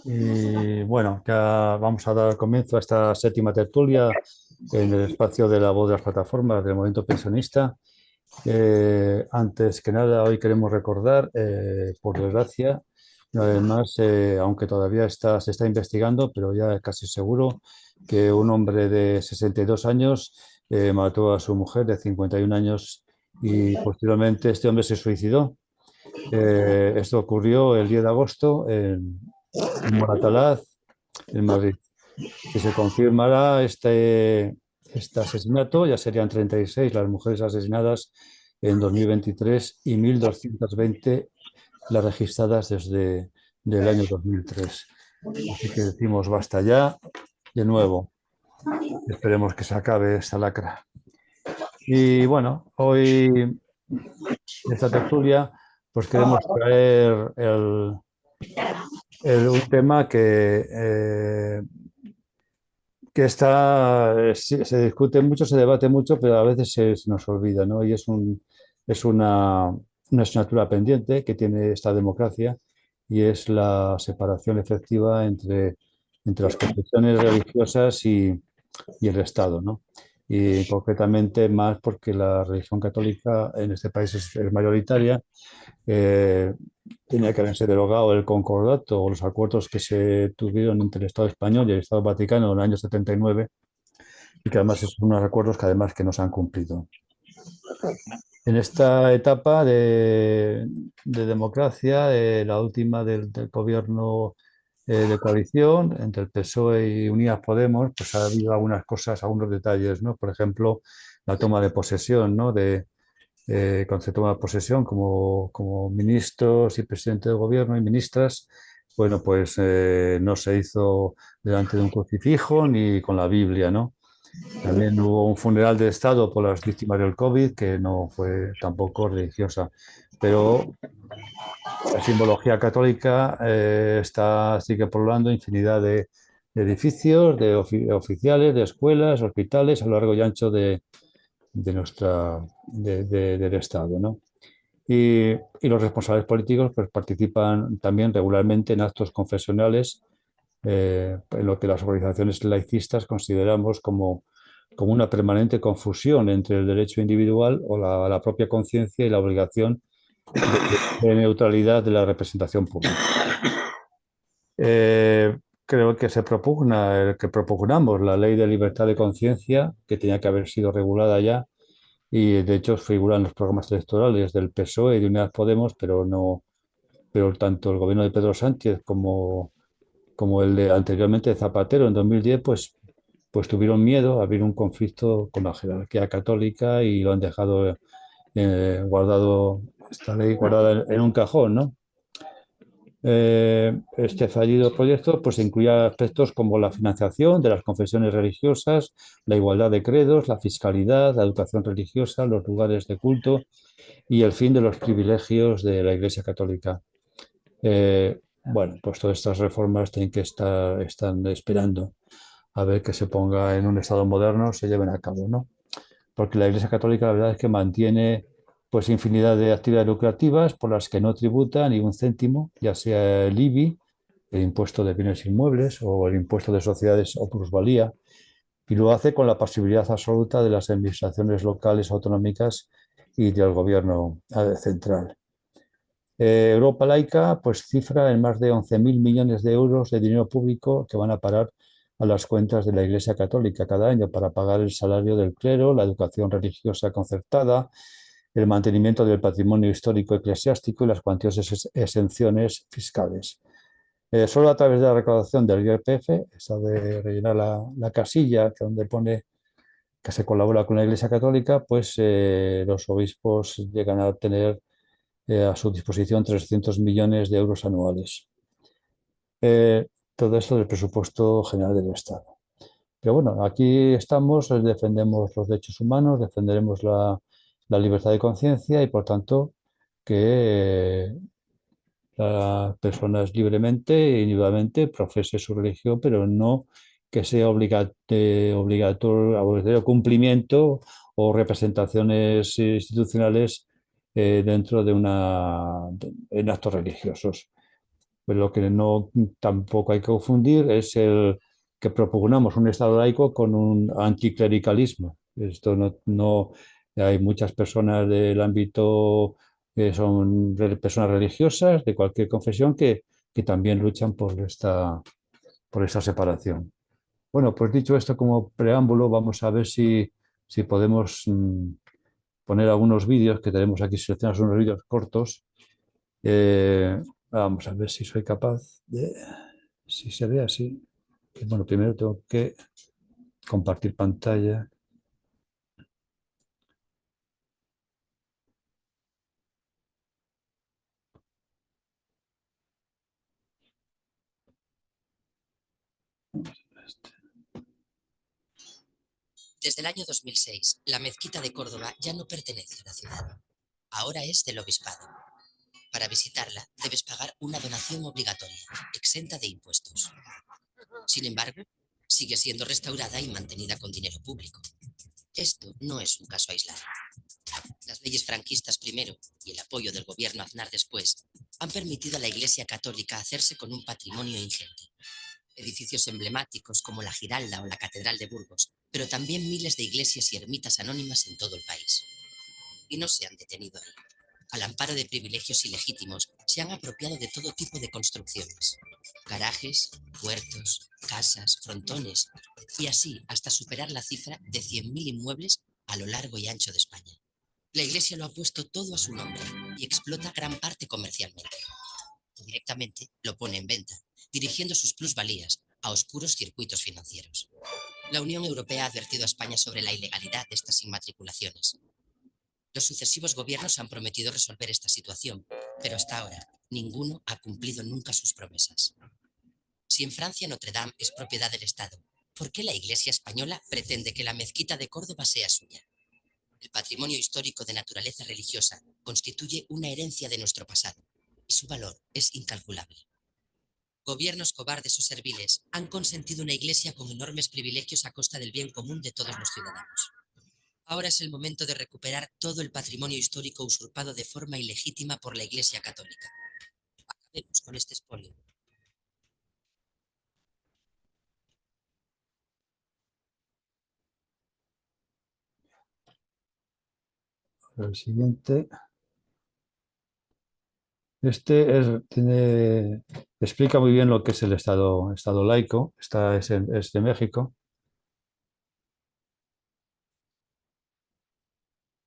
Y bueno, ya vamos a dar comienzo a esta séptima tertulia en el espacio de la voz de las plataformas del movimiento pensionista. Antes que nada, hoy queremos recordar, por desgracia, una vez más, aunque todavía se está investigando, pero ya es casi seguro que un hombre de 62 años mató a su mujer de 51 años y posteriormente este hombre se suicidó. Esto ocurrió el 10 de agosto en Moratalaz, en Madrid. Si se confirmara este asesinato, ya serían 36 las mujeres asesinadas en 2023 y 1.220 las registradas desde el año 2003. Así que decimos basta ya, de nuevo. Esperemos que se acabe esta lacra. Y bueno, hoy en esta tertulia pues queremos traer un tema que se discute mucho, se debate mucho, pero a veces se nos olvida, ¿no? Y es una asignatura pendiente que tiene esta democracia y es la separación efectiva entre las confesiones religiosas y el Estado, ¿no? Y concretamente más porque la religión católica en este país es mayoritaria. eh, Tenía que haberse derogado el concordato o los acuerdos que se tuvieron entre el Estado español y el Estado Vaticano en el año 79 y que además son unos acuerdos que además que no se han cumplido. En esta etapa de democracia, la última del gobierno de coalición entre el PSOE y Unidas Podemos, pues ha habido algunas cosas, algunos detalles, ¿no? Por ejemplo, la toma de posesión, ¿no? Cuando se toma posesión como ministros y presidente del gobierno y ministras, bueno, pues no se hizo delante de un crucifijo ni con la Biblia, ¿no? También hubo un funeral de Estado por las víctimas del COVID que no fue tampoco religiosa, pero la simbología católica sigue poblando infinidad de edificios, de oficiales, de escuelas, hospitales a lo largo y ancho del Estado, ¿no? Y los responsables políticos pues, participan también regularmente en actos confesionales, en lo que las organizaciones laicistas consideramos como una permanente confusión entre el derecho individual o la propia conciencia y la obligación de neutralidad de la representación pública. Eh, Creo que se propugna, el que propugnamos, la ley de libertad de conciencia, que tenía que haber sido regulada ya, y de hecho figura en los programas electorales del PSOE y de Unidas Podemos, pero no, pero tanto el gobierno de Pedro Sánchez como el de anteriormente de Zapatero en 2010, pues tuvieron miedo a abrir un conflicto con la jerarquía católica y lo han dejado guardado, esta ley guardada en un cajón, ¿no? Este fallido proyecto pues incluía aspectos como la financiación de las confesiones religiosas, la igualdad de credos, la fiscalidad, la educación religiosa, los lugares de culto y el fin de los privilegios de la Iglesia Católica. Bueno, pues todas estas reformas tienen que están esperando a ver que se ponga en un Estado moderno, se lleven a cabo, ¿no? Porque la Iglesia Católica la verdad es que mantiene pues infinidad de actividades lucrativas por las que no tributa ni un céntimo, ya sea el IBI, el impuesto de bienes inmuebles o el impuesto de sociedades o plusvalía, y lo hace con la pasibilidad absoluta de las administraciones locales autonómicas y del gobierno central. Europa Laica pues cifra en más de 11.000 millones de euros de dinero público que van a parar a las cuentas de la Iglesia Católica cada año para pagar el salario del clero, la educación religiosa concertada, el mantenimiento del patrimonio histórico eclesiástico y las cuantiosas exenciones fiscales. Solo a través de la recaudación del IRPF, esa de rellenar la casilla donde pone que se colabora con la Iglesia Católica, pues los obispos llegan a tener a su disposición 300 millones de euros anuales. Eh, Todo esto del presupuesto general del Estado. Pero bueno, aquí estamos, defendemos los derechos humanos, defenderemos la libertad de conciencia y por tanto que las personas libremente e individualmente profese su religión, pero no que sea obligatorio, obligatorio cumplimiento o representaciones institucionales dentro en actos religiosos. Pero lo que no tampoco hay que confundir es el que propugnamos un Estado laico con un anticlericalismo. Esto no hay muchas personas del ámbito que son personas religiosas de cualquier confesión que también luchan por esta separación. Bueno, pues dicho esto como preámbulo, vamos a ver si podemos poner algunos vídeos que tenemos aquí seleccionados, unos vídeos cortos. Vamos a ver si soy capaz de, si se ve así. Bueno, primero tengo que compartir pantalla. Desde el año 2006, la mezquita de Córdoba ya no pertenece a la ciudad. Ahora es del obispado. Para visitarla, debes pagar una donación obligatoria, exenta de impuestos. Sin embargo, sigue siendo restaurada y mantenida con dinero público. Esto no es un caso aislado. Las leyes franquistas primero y el apoyo del gobierno Aznar después han permitido a la Iglesia Católica hacerse con un patrimonio ingente. Edificios emblemáticos como la Giralda o la Catedral de Burgos, pero también miles de iglesias y ermitas anónimas en todo el país. Y no se han detenido ahí. Al amparo de privilegios ilegítimos, se han apropiado de todo tipo de construcciones. Garajes, huertos, casas, frontones, y así hasta superar la cifra de 100.000 inmuebles a lo largo y ancho de España. La Iglesia lo ha puesto todo a su nombre y explota gran parte comercialmente. Directamente lo pone en venta, dirigiendo sus plusvalías a oscuros circuitos financieros. La Unión Europea ha advertido a España sobre la ilegalidad de estas inmatriculaciones. Los sucesivos gobiernos han prometido resolver esta situación, pero hasta ahora ninguno ha cumplido nunca sus promesas. Si en Francia Notre Dame es propiedad del Estado, ¿por qué la Iglesia española pretende que la mezquita de Córdoba sea suya? El patrimonio histórico de naturaleza religiosa constituye una herencia de nuestro pasado y su valor es incalculable. Gobiernos cobardes o serviles han consentido una iglesia con enormes privilegios a costa del bien común de todos los ciudadanos. Ahora es el momento de recuperar todo el patrimonio histórico usurpado de forma ilegítima por la Iglesia Católica. Acabemos con este expolio. El siguiente. Explica muy bien lo que es el Estado laico. Es de México.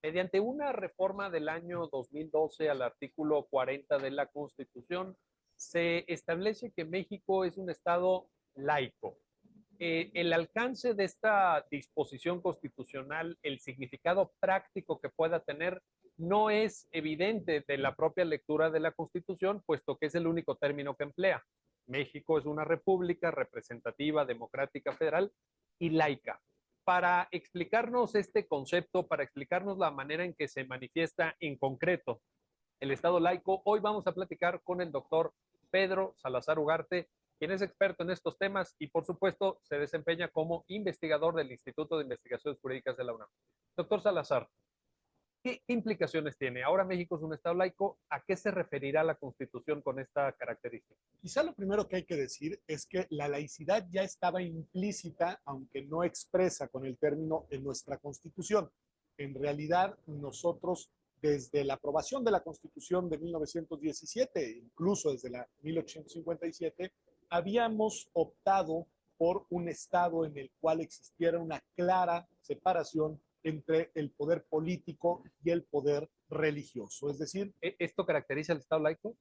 Mediante una reforma del año 2012 al artículo 40 de la Constitución, se establece que México es un Estado laico. El alcance de esta disposición constitucional, el significado práctico que pueda tener, no es evidente de la propia lectura de la Constitución, puesto que es el único término que emplea. México es una república representativa, democrática, federal y laica. Para explicarnos este concepto, para explicarnos la manera en que se manifiesta en concreto el Estado laico, hoy vamos a platicar con el doctor Pedro Salazar Ugarte, quien es experto en estos temas y por supuesto se desempeña como investigador del Instituto de Investigaciones Jurídicas de la UNAM. Doctor Salazar, ¿qué implicaciones tiene? Ahora México es un Estado laico, ¿a qué se referirá la Constitución con esta característica? Quizá lo primero que hay que decir es que la laicidad ya estaba implícita, aunque no expresa con el término en nuestra Constitución. En realidad, nosotros desde la aprobación de la Constitución de 1917, incluso desde la 1857, habíamos optado por un Estado en el cual existiera una clara separación entre el poder político y el poder religioso. Es decir, ¿esto caracteriza al Estado laico?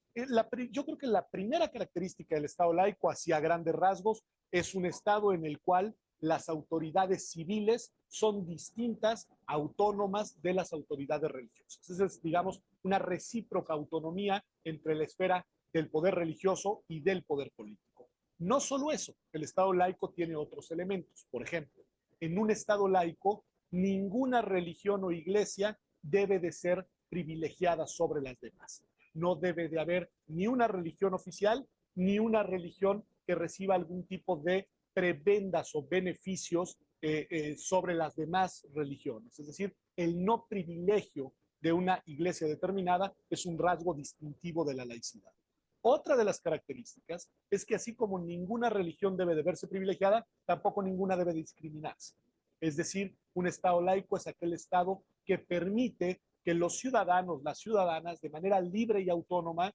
Yo creo que la primera característica del Estado laico, hacia grandes rasgos, es un Estado en el cual las autoridades civiles son distintas, autónomas de las autoridades religiosas. Es, digamos, una recíproca autonomía entre la esfera del poder religioso y del poder político. No solo eso, el Estado laico tiene otros elementos. Por ejemplo, en un Estado laico, ninguna religión o iglesia debe de ser privilegiada sobre las demás. No debe de haber ni una religión oficial ni una religión que reciba algún tipo de prebendas o beneficios sobre las demás religiones. Es decir, el no privilegio de una iglesia determinada es un rasgo distintivo de la laicidad. Otra de las características es que así como ninguna religión debe de verse privilegiada, tampoco ninguna debe discriminarse. Es decir, un Estado laico es aquel Estado que permite que los ciudadanos, las ciudadanas, de manera libre y autónoma,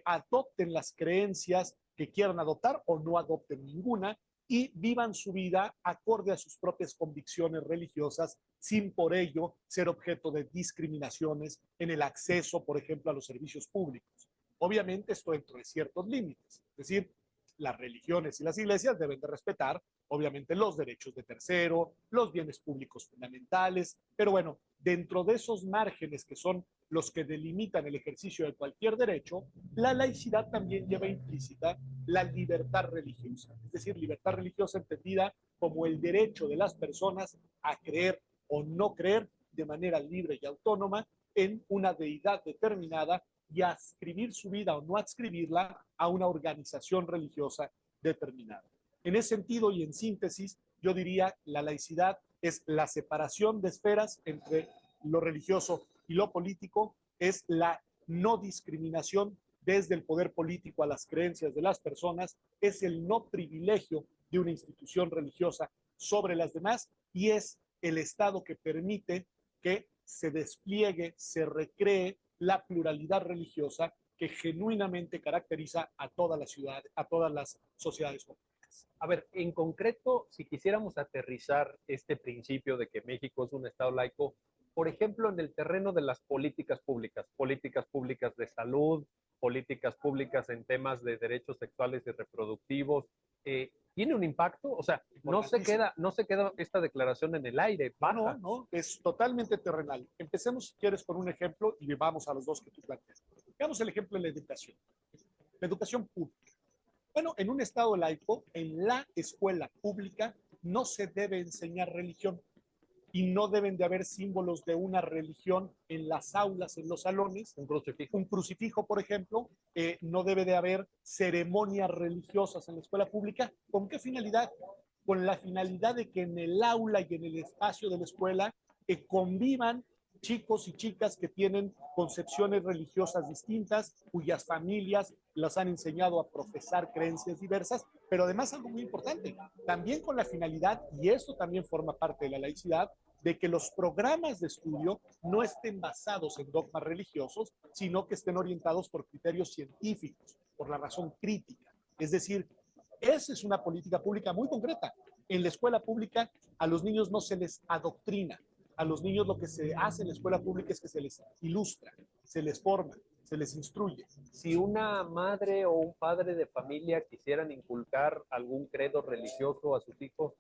adopten las creencias que quieran adoptar o no adopten ninguna y vivan su vida acorde a sus propias convicciones religiosas, sin por ello ser objeto de discriminaciones en el acceso, por ejemplo, a los servicios públicos. Obviamente esto dentro de ciertos límites, es decir, las religiones y las iglesias deben de respetar, obviamente, los derechos de tercero, los bienes públicos fundamentales, pero bueno, dentro de esos márgenes que son los que delimitan el ejercicio de cualquier derecho, la laicidad también lleva implícita la libertad religiosa, es decir, libertad religiosa entendida como el derecho de las personas a creer o no creer de manera libre y autónoma en una deidad determinada y adscribir su vida o no adscribirla a una organización religiosa determinada. En ese sentido y en síntesis, yo diría la laicidad es la separación de esferas entre lo religioso y lo político, es la no discriminación desde el poder político a las creencias de las personas, es el no privilegio de una institución religiosa sobre las demás y es el Estado que permite que se despliegue, se recree la pluralidad religiosa que genuinamente caracteriza a toda la ciudad, a todas las sociedades complejas. A ver, en concreto, si quisiéramos aterrizar este principio de que México es un Estado laico, por ejemplo, en el terreno de las políticas públicas de salud, políticas públicas en temas de derechos sexuales y reproductivos, ¿tiene un impacto? O sea, no se queda esta declaración en el aire. No, es totalmente terrenal. Empecemos, si quieres, con un ejemplo y vamos a los dos que tú planteas. Veamos el ejemplo de la educación. La educación pública. Bueno, en un Estado laico, en la escuela pública, no se debe enseñar religión y no deben de haber símbolos de una religión en las aulas, en los salones. Un crucifijo, por ejemplo, no debe de haber ceremonias religiosas en la escuela pública. ¿Con qué finalidad? Con la finalidad de que en el aula y en el espacio de la escuela convivan chicos y chicas que tienen concepciones religiosas distintas, cuyas familias las han enseñado a profesar creencias diversas, pero además algo muy importante, también con la finalidad, y esto también forma parte de la laicidad, de que los programas de estudio no estén basados en dogmas religiosos, sino que estén orientados por criterios científicos, por la razón crítica. Es decir, esa es una política pública muy concreta. En la escuela pública a los niños no se les adoctrina. A los niños lo que se hace en la escuela pública es que se les ilustra, se les forma, se les instruye. Si una madre o un padre de familia quisieran inculcar algún credo religioso a sus hijos,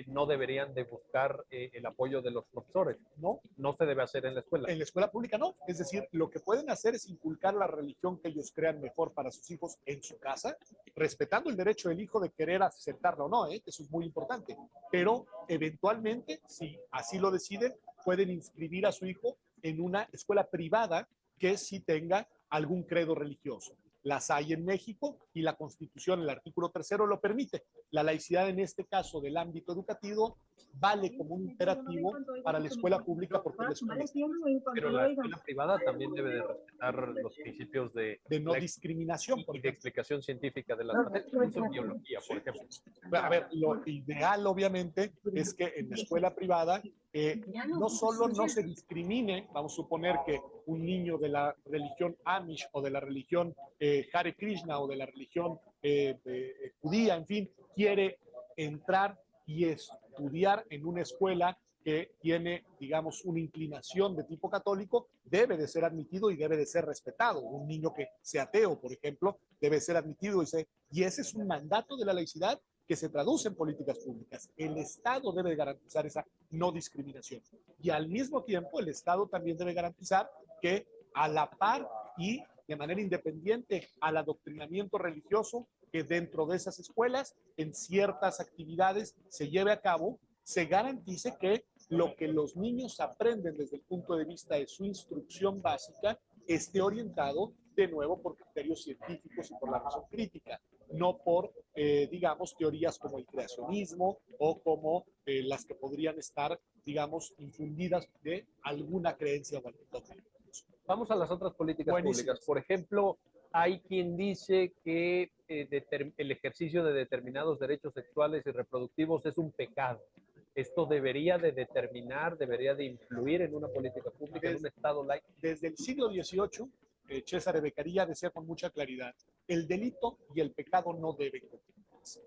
no deberían de buscar el apoyo de los profesores. No se debe hacer en la escuela. En la escuela pública no. Es decir, lo que pueden hacer es inculcar la religión que ellos crean mejor para sus hijos en su casa, respetando el derecho del hijo de querer aceptarla o no, eso es muy importante. Pero eventualmente, si así lo deciden, pueden inscribir a su hijo en una escuela privada que sí tenga algún credo religioso. Las hay en México y la Constitución, el artículo 3º, lo permite. La laicidad en este caso del ámbito educativo vale como un imperativo para la escuela pública porque la escuela. Pero la escuela privada también debe de respetar los principios de no discriminación y de explicación científica de las materias, incluso biología, por ejemplo. A ver, lo ideal obviamente es que en la escuela privada no solo no se discrimine, vamos a suponer que un niño de la religión Amish o de la religión Hare Krishna o de la religión judía, en fin, quiere entrar y estudiar en una escuela que tiene, digamos, una inclinación de tipo católico, debe de ser admitido y debe de ser respetado. Un niño que sea ateo, por ejemplo, debe ser admitido y ese es un mandato de la laicidad que se traduce en políticas públicas. El Estado debe garantizar esa no discriminación. Y al mismo tiempo, el Estado también debe garantizar que a la par y de manera independiente al adoctrinamiento religioso que dentro de esas escuelas, en ciertas actividades se lleve a cabo, se garantice que lo que los niños aprenden desde el punto de vista de su instrucción básica esté orientado de nuevo por criterios científicos y por la razón crítica, no por, digamos, teorías como el creacionismo o como las que podrían estar, digamos, infundidas de alguna creencia o algún dogma. Vamos a las otras políticas públicas. Por ejemplo, hay quien dice que el ejercicio de determinados derechos sexuales y reproductivos es un pecado. ¿Esto debería de determinar, debería de influir en una política pública, en un Estado laico? Desde el siglo XVIII, Cesare Beccaria decía con mucha claridad, el delito y el pecado no deben confundirse.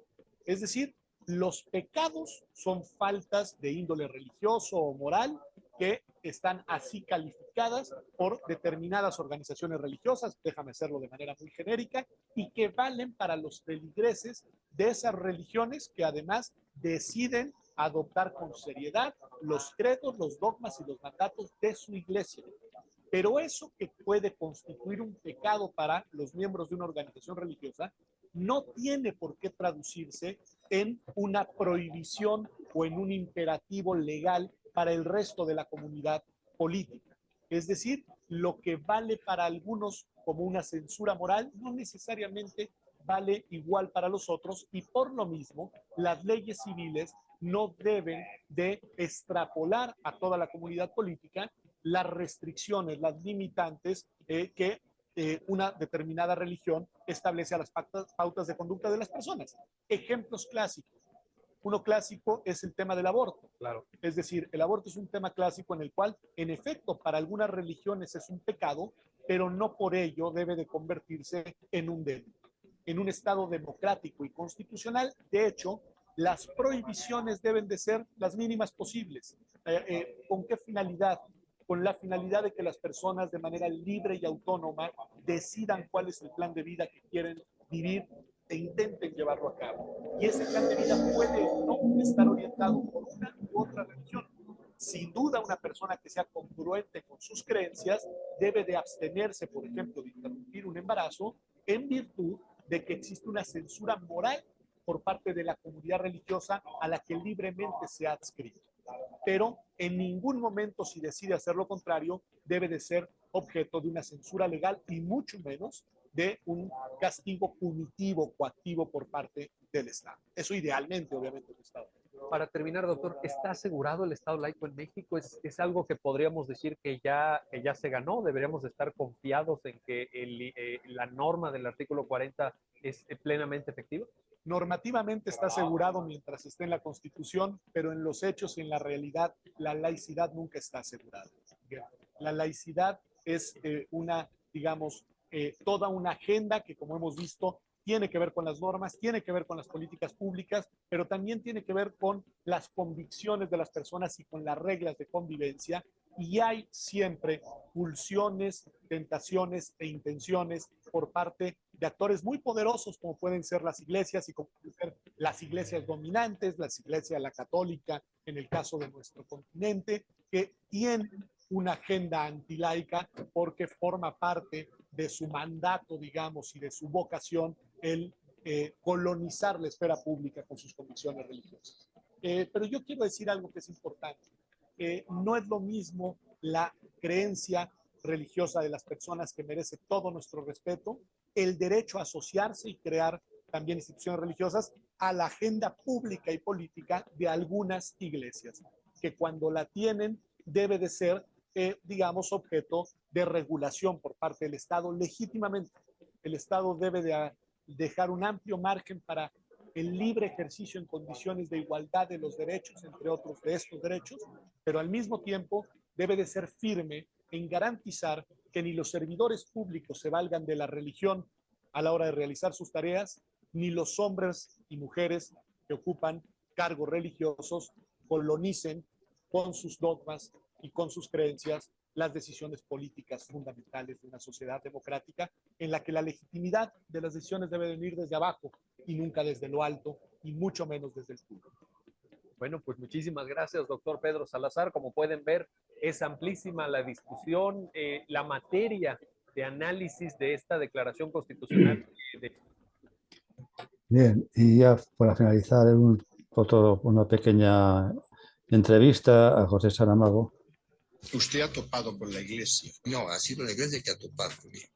Es decir, los pecados son faltas de índole religioso o moral que están así calificadas por determinadas organizaciones religiosas, déjame hacerlo de manera muy genérica, y que valen para los feligreses de esas religiones que además deciden adoptar con seriedad los credos, los dogmas y los mandatos de su iglesia. Pero eso que puede constituir un pecado para los miembros de una organización religiosa no tiene por qué traducirse en una prohibición o en un imperativo legal para el resto de la comunidad política. Es decir, lo que vale para algunos como una censura moral no necesariamente vale igual para los otros, y por lo mismo las leyes civiles no deben de extrapolar a toda la comunidad política las restricciones, las limitantes que una determinada religión establece a las pautas de conducta de las personas. Ejemplos clásicos. Uno clásico es el tema del aborto. Claro. Es decir, el aborto es un tema clásico en el cual, en efecto, para algunas religiones es un pecado, pero no por ello debe de convertirse en un delito. En un Estado democrático y constitucional, de hecho, las prohibiciones deben de ser las mínimas posibles. ¿Con qué finalidad? Con la finalidad de que las personas de manera libre y autónoma decidan cuál es el plan de vida que quieren vivir e intenten llevarlo a cabo. Y ese plan de vida puede o no estar orientado por una u otra religión. Sin duda, una persona que sea congruente con sus creencias debe de abstenerse, por ejemplo, de interrumpir un embarazo en virtud de que existe una censura moral por parte de la comunidad religiosa a la que libremente se ha adscrito. Pero en ningún momento, si decide hacer lo contrario, debe de ser objeto de una censura legal y mucho menos de un castigo punitivo, coactivo por parte del Estado. Eso idealmente, obviamente, el Estado. Para terminar, doctor, ¿está asegurado el Estado laico en México? ¿Es algo que podríamos decir que ya se ganó? ¿Deberíamos estar confiados en que la norma del artículo 40 es plenamente efectiva? Normativamente está asegurado mientras esté en la Constitución, pero en los hechos y en la realidad la laicidad nunca está asegurada. La laicidad es toda una agenda que, como hemos visto, tiene que ver con las normas, tiene que ver con las políticas públicas, pero también tiene que ver con las convicciones de las personas y con las reglas de convivencia. Y hay siempre pulsiones, tentaciones e intenciones por parte de actores muy poderosos, como pueden ser las iglesias y como pueden ser las iglesias dominantes, la iglesia la católica en el caso de nuestro continente, que tienen una agenda antilaica porque forma parte de su mandato, digamos, y de su vocación el colonizar la esfera pública con sus convicciones religiosas. Pero yo quiero decir algo que es importante. No es lo mismo la creencia religiosa de las personas, que merece todo nuestro respeto, el derecho a asociarse y crear también instituciones religiosas, a la agenda pública y política de algunas iglesias, que cuando la tienen debe de ser, objeto de regulación por parte del Estado legítimamente. El Estado debe de dejar un amplio margen para el libre ejercicio en condiciones de igualdad de los derechos, entre otros de estos derechos, pero al mismo tiempo debe de ser firme en garantizar que ni los servidores públicos se valgan de la religión a la hora de realizar sus tareas, ni los hombres y mujeres que ocupan cargos religiosos colonicen con sus dogmas y con sus creencias las decisiones políticas fundamentales de una sociedad democrática en la que la legitimidad de las decisiones debe venir desde abajo y nunca desde lo alto, y mucho menos desde el público. Bueno, pues muchísimas gracias, doctor Pedro Salazar. Como pueden ver, es amplísima la discusión, la materia de análisis de esta declaración constitucional. Bien, y ya para finalizar, una pequeña entrevista a José Saramago. Usted ha topado con la Iglesia. No, ha sido la Iglesia que ha topado conmigo.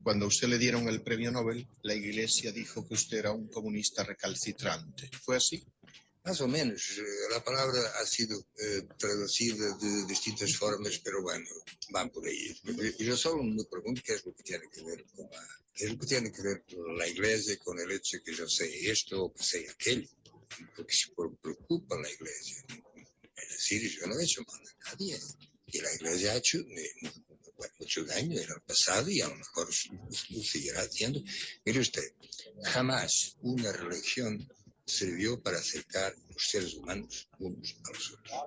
Cuando a usted le dieron el premio Nobel, la Iglesia dijo que usted era un comunista recalcitrante. ¿Fue así? Más o menos, la palabra ha sido traducida de distintas formas, pero bueno, van por ahí. Yo solo me pregunto qué es lo que tiene que ver con qué es lo que tiene que ver con la iglesia, con el hecho de que yo sé esto o que sé aquello, porque se preocupa la iglesia. Es decir, yo no he hecho mal a nadie y la iglesia ha hecho mucho daño en el pasado y a lo mejor lo seguirá haciendo. Mire usted, jamás una religión sirvió para acercar los seres humanos unos a los otros.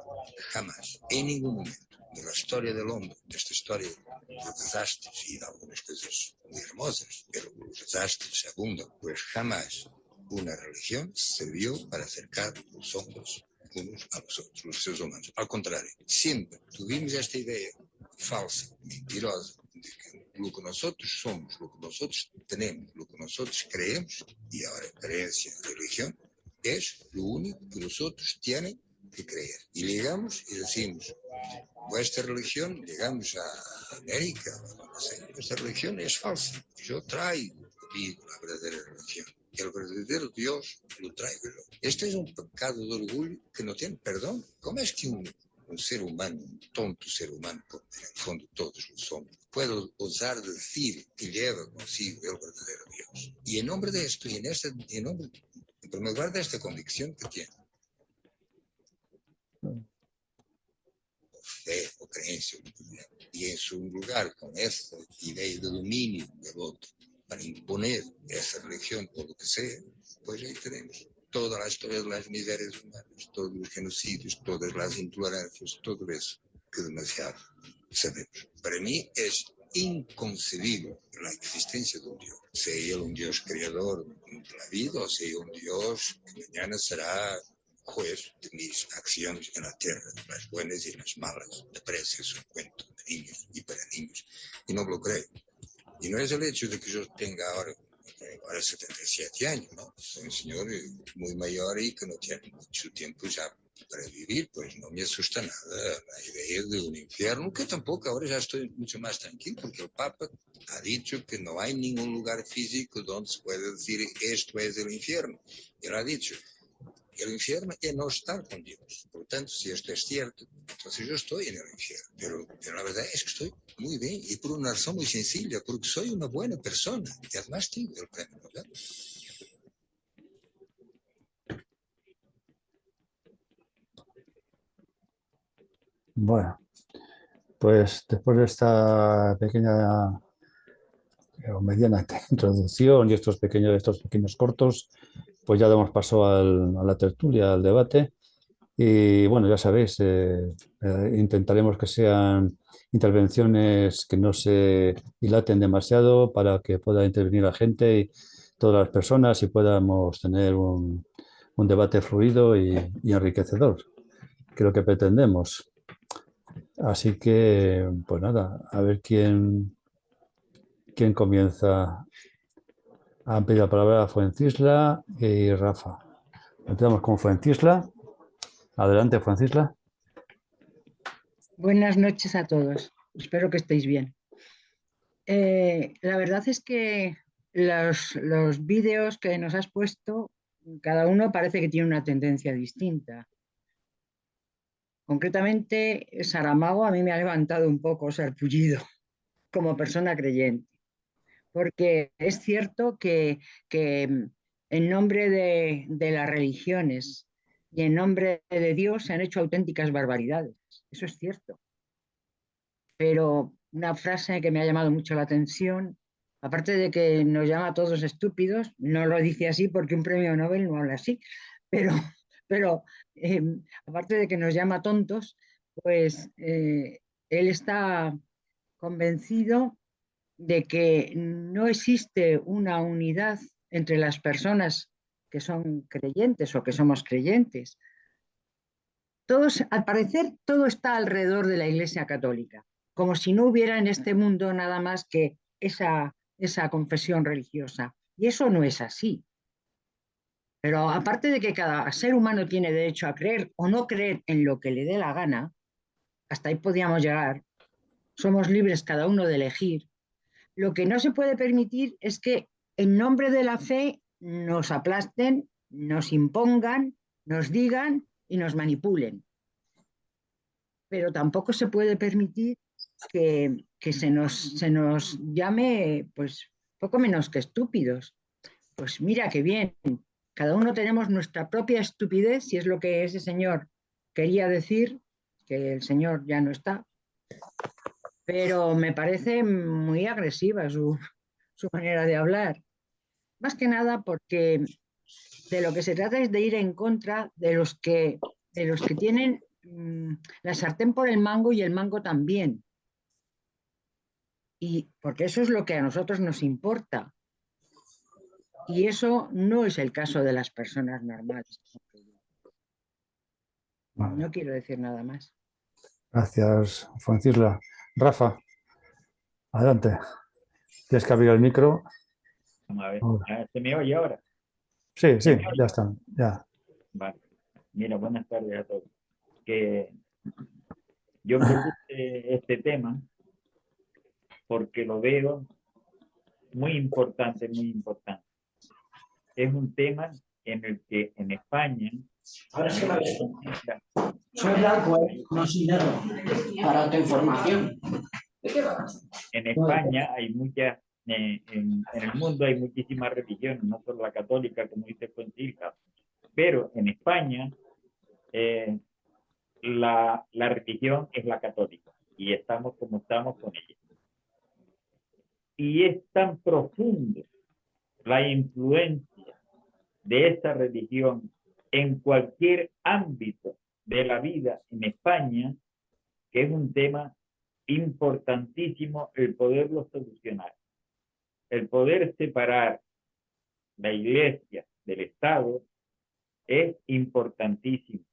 Jamás, en ningún momento de la historia del hombre, de esta historia de desastres y de algunas cosas muy hermosas, pero los desastres abundan, pues jamás una religión sirvió para acercar los hombres unos a los otros, los seres humanos. Al contrario, siempre tuvimos esta idea falsa, mentirosa, de que lo que nosotros somos, lo que nosotros tenemos, lo que nosotros creemos, y ahora creencia, religión, es lo único que los otros tienen que creer. Y llegamos y decimos, vuestra religión, llegamos a América, no sé, vuestra religión es falsa. Yo traigo conmigo la verdadera religión. El verdadero Dios lo traigo yo. Este es un pecado de orgullo que no tiene perdón. ¿Cómo es que un ser humano, un tonto ser humano, como en el fondo todos lo somos, puede osar decir que lleva consigo el verdadero Dios? Y en nombre de esto, y en nombre, en primer lugar, de esta convicción que tiene, fe o creencia, y en su lugar con esta idea de dominio del otro, para imponer esa religión o lo que sea, pues ahí tenemos toda la historia de las miserias humanas, todos los genocidios, todas las intolerancias, todo eso que demasiado sabemos. Para mí es inconcebible la existencia de un Dios, sea él un Dios creador de la vida o sea un Dios que mañana será juez de mis acciones en la tierra, las buenas y las malas. Me parece es un cuento de niños y para niños, y no lo creo. Y no es el hecho de que yo tenga ahora 77 años, ¿no? Soy un señor muy mayor y que no tiene mucho tiempo ya para vivir, pues no me asusta nada la idea de un infierno, que tampoco ahora ya estoy mucho más tranquilo, porque el Papa ha dicho que no hay ningún lugar físico donde se puede decir esto es el infierno. Él ha dicho, el infierno es no estar con Dios. Por tanto, si esto es cierto, entonces yo estoy en el infierno. Pero la verdad es que estoy muy bien y por una razón muy sencilla, porque soy una buena persona y además tengo el premio Nobel. Bueno, pues después de esta pequeña o mediana introducción y estos pequeños cortos, pues ya damos paso a la tertulia, al debate. Y bueno, ya sabéis, intentaremos que sean intervenciones que no se dilaten demasiado para que pueda intervenir la gente y todas las personas y podamos tener un debate fluido y enriquecedor, que es lo que pretendemos. Así que, pues nada, a ver quién comienza. Han pedido la palabra Fuencisla y Rafa. Empezamos con Fuencisla. Adelante, Fuencisla. Buenas noches a todos. Espero que estéis bien. La verdad es que los vídeos que nos has puesto, cada uno parece que tiene una tendencia distinta. Concretamente, Saramago a mí me ha levantado un poco sarpullido como persona creyente, porque es cierto que en nombre de las religiones y en nombre de Dios se han hecho auténticas barbaridades. Eso es cierto. Pero una frase que me ha llamado mucho la atención, aparte de que nos llama a todos estúpidos, no lo dice así porque un premio Nobel no habla así, pero, pero aparte de que nos llama tontos, pues él está convencido de que no existe una unidad entre las personas que son creyentes o que somos creyentes. Todos, al parecer, todo está alrededor de la Iglesia Católica, como si no hubiera en este mundo nada más que esa confesión religiosa. Y eso no es así. Pero aparte de que cada ser humano tiene derecho a creer o no creer en lo que le dé la gana, hasta ahí podíamos llegar, somos libres cada uno de elegir. Lo que no se puede permitir es que en nombre de la fe nos aplasten, nos impongan, nos digan y nos manipulen. Pero tampoco se puede permitir que se nos llame pues poco menos que estúpidos. Pues mira qué bien, cada uno tenemos nuestra propia estupidez, si es lo que ese señor quería decir, que el señor ya no está, pero me parece muy agresiva su manera de hablar. Más que nada porque de lo que se trata es de ir en contra de los que tienen la sartén por el mango y el mango también. Y porque eso es lo que a nosotros nos importa. Y eso no es el caso de las personas normales. Vale. No quiero decir nada más. Gracias, Fuencisla. Rafa, adelante. Tienes que abrir el micro. Vamos a ver, Ahora. ¿se me oye ahora? Sí, sí, ya está. Ya. Vale. Mira, buenas tardes a todos. Que yo propuse este tema porque lo veo muy importante, muy importante. Es un tema en el que en España... Ahora sí, soy blanco, no soy negro, para tu información. ¿De qué vas? En España hay muchas, en el mundo hay muchísimas religiones, no solo la católica, como dice Fuencisla, pero en España la religión es la católica y estamos como estamos con ella. Y es tan profundo la influencia de esta religión en cualquier ámbito de la vida en España, que es un tema importantísimo el poderlo solucionar. El poder separar la Iglesia del Estado es importantísimo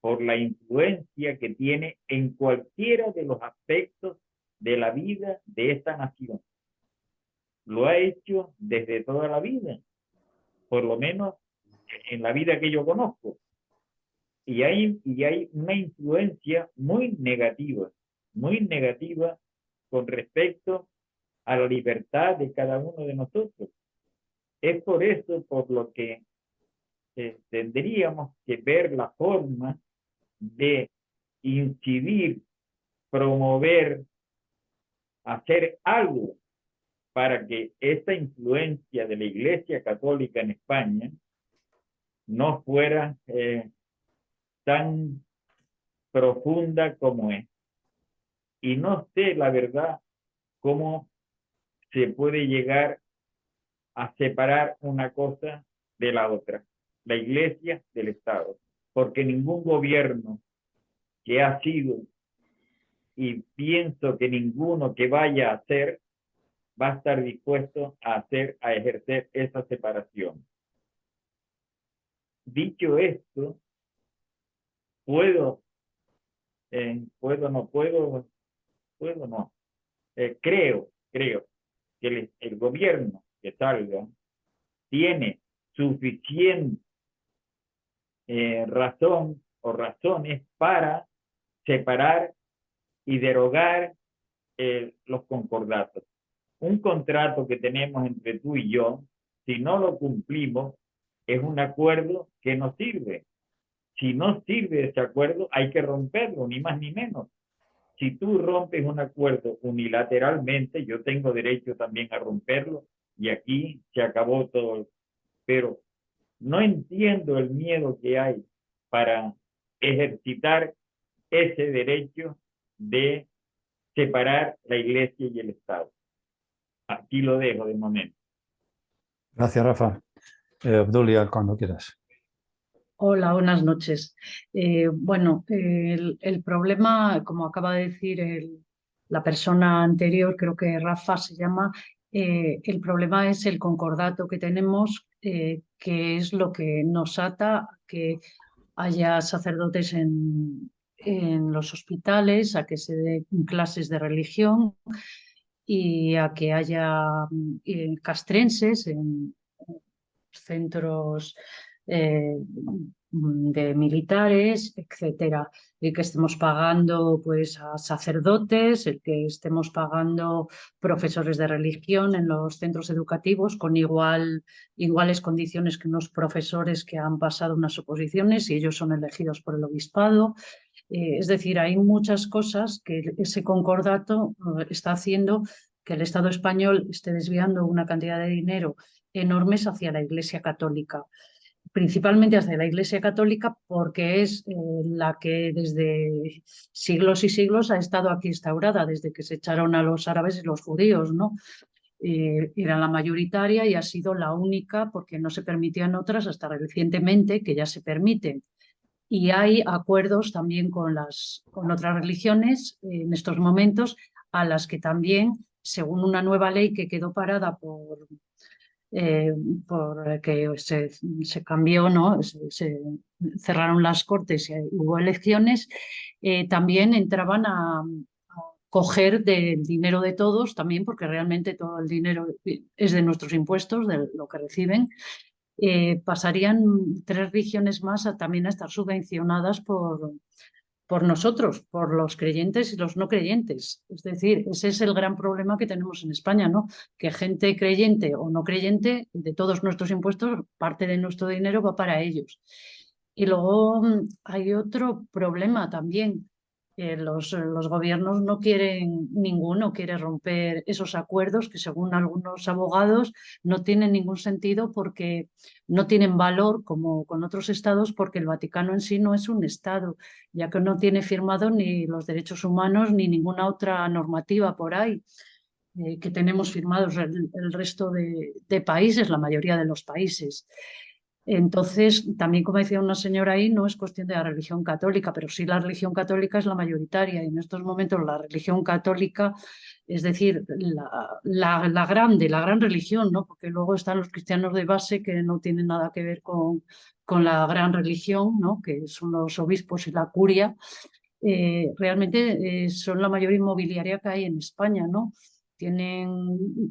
por la influencia que tiene en cualquiera de los aspectos de la vida de esta nación. Lo ha hecho desde toda la vida, por lo menos en la vida que yo conozco. Y hay una influencia muy negativa con respecto a la libertad de cada uno de nosotros. Es por eso por lo que tendríamos que ver la forma de incidir, promover, hacer algo para que esta influencia de la Iglesia Católica en España no fuera tan profunda como es. Y no sé, la verdad, cómo se puede llegar a separar una cosa de la otra, la Iglesia del Estado, porque ningún gobierno que ha sido, y pienso que ninguno que vaya a hacer, va a estar dispuesto a ejercer esa separación. Dicho esto, creo que el gobierno que salga tiene suficiente razón o razones para separar y derogar los concordatos. Un contrato que tenemos entre tú y yo, si no lo cumplimos, es un acuerdo que no sirve. Si no sirve ese acuerdo, hay que romperlo, ni más ni menos. Si tú rompes un acuerdo unilateralmente, yo tengo derecho también a romperlo y aquí se acabó todo. Pero no entiendo el miedo que hay para ejercitar ese derecho de separar la Iglesia y el Estado. Aquí lo dejo de momento. Gracias, Rafa. Obdulia, cuando quieras. Hola, buenas noches. Bueno, el problema, como acaba de decir la persona anterior, creo que Rafa se llama, el problema es el concordato que tenemos, que es lo que nos ata a que haya sacerdotes en los hospitales, a que se den clases de religión y a que haya castrenses en centros de militares, etcétera. El que estemos pagando pues, a sacerdotes, el que estemos pagando profesores de religión en los centros educativos con iguales condiciones que unos profesores que han pasado unas oposiciones y ellos son elegidos por el obispado. Es decir, hay muchas cosas que ese concordato está haciendo que el Estado español esté desviando una cantidad de dinero enormes hacia la Iglesia Católica, principalmente hacia la Iglesia Católica porque es la que desde siglos y siglos ha estado aquí instaurada, desde que se echaron a los árabes y los judíos, ¿no? Era la mayoritaria y ha sido la única porque no se permitían otras hasta recientemente que ya se permiten. Y hay acuerdos también con otras religiones en estos momentos a las que también, según una nueva ley que quedó parada porque se cambió, ¿no? Se cerraron las cortes y hubo elecciones, también entraban a coger del dinero de todos, también porque realmente todo el dinero es de nuestros impuestos, de lo que reciben. Pasarían 3 regiones más también a estar subvencionadas por nosotros, por los creyentes y los no creyentes. Es decir, ese es el gran problema que tenemos en España, ¿no? Que gente creyente o no creyente, de todos nuestros impuestos, parte de nuestro dinero va para ellos. Y luego hay otro problema también. Los gobiernos ninguno quiere romper esos acuerdos que según algunos abogados no tienen ningún sentido porque no tienen valor como con otros estados porque el Vaticano en sí no es un estado, ya que no tiene firmado ni los derechos humanos ni ninguna otra normativa por ahí que tenemos firmados el resto de países, la mayoría de los países. Entonces, también como decía una señora ahí, no es cuestión de la religión católica, pero sí la religión católica es la mayoritaria y en estos momentos la religión católica, es decir, la gran religión, ¿no? Porque luego están los cristianos de base que no tienen nada que ver con la gran religión, ¿no? Que son los obispos y la curia. Realmente son la mayor inmobiliaria que hay en España, ¿no?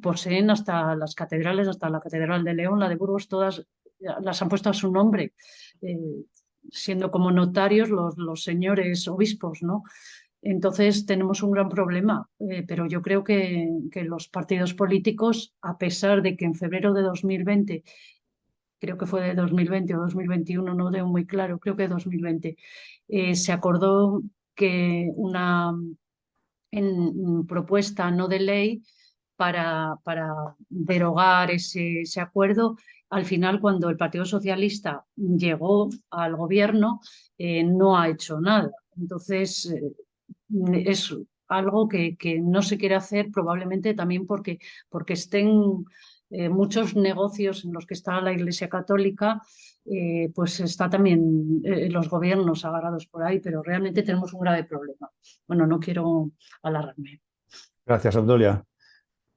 Poseen hasta las catedrales, hasta la Catedral de León, la de Burgos, todas las han puesto a su nombre, siendo como notarios los señores obispos, ¿no? Entonces tenemos un gran problema, pero yo creo que los partidos políticos, a pesar de que en febrero de 2020, creo que fue de 2020 o 2021, no tengo muy claro, creo que 2020, se acordó que una propuesta no de ley para derogar ese acuerdo. Al final, cuando el Partido Socialista llegó al gobierno, no ha hecho nada. Entonces, es algo que no se quiere hacer probablemente también porque estén muchos negocios en los que está la Iglesia Católica, pues está también los gobiernos agarrados por ahí, pero realmente tenemos un grave problema. Bueno, no quiero alargarme. Gracias, Obdulia.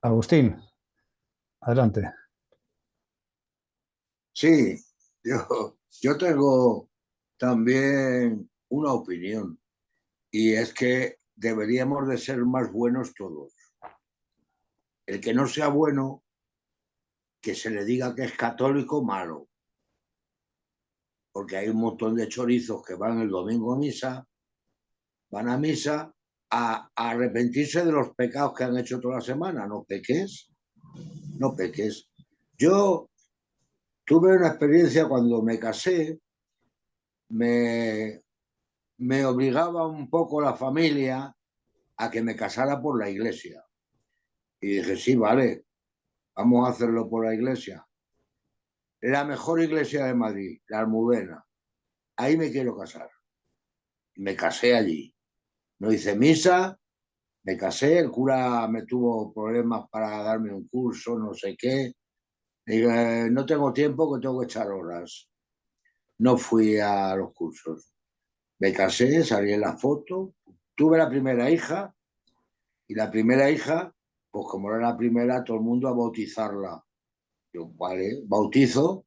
Agustín, adelante. Sí, yo tengo también una opinión y es que deberíamos de ser más buenos todos. El que no sea bueno, que se le diga que es católico, malo. Porque hay un montón de chorizos que van el domingo a misa, van a misa a arrepentirse de los pecados que han hecho toda la semana. No peques, no peques. Yo tuve una experiencia cuando me casé, me obligaba un poco la familia a que me casara por la iglesia. Y dije, sí, vale, vamos a hacerlo por la iglesia. La mejor iglesia de Madrid, la Almudena. Ahí me quiero casar. Me casé allí. No hice misa, me casé, el cura me tuvo problemas para darme un curso, no sé qué. Digo, no tengo tiempo, que tengo que echar horas. No fui a los cursos. Me casé, salí en la foto, tuve la primera hija y la primera hija, pues como era la primera, todo el mundo a bautizarla. Yo, vale, bautizo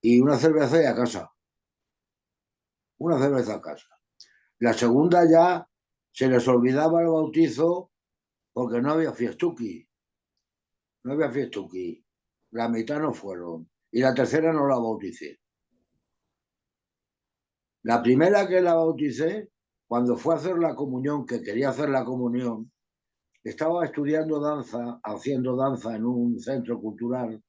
y una cerveza y a casa. Una cerveza a casa. La segunda ya se les olvidaba el bautizo porque no había fiestuki. No había fiestuki. La mitad no fueron. y la tercera no la bauticé. La primera que la bauticé, cuando fue a hacer la comunión, que quería hacer la comunión, estaba estudiando danza, haciendo danza en un centro cultural,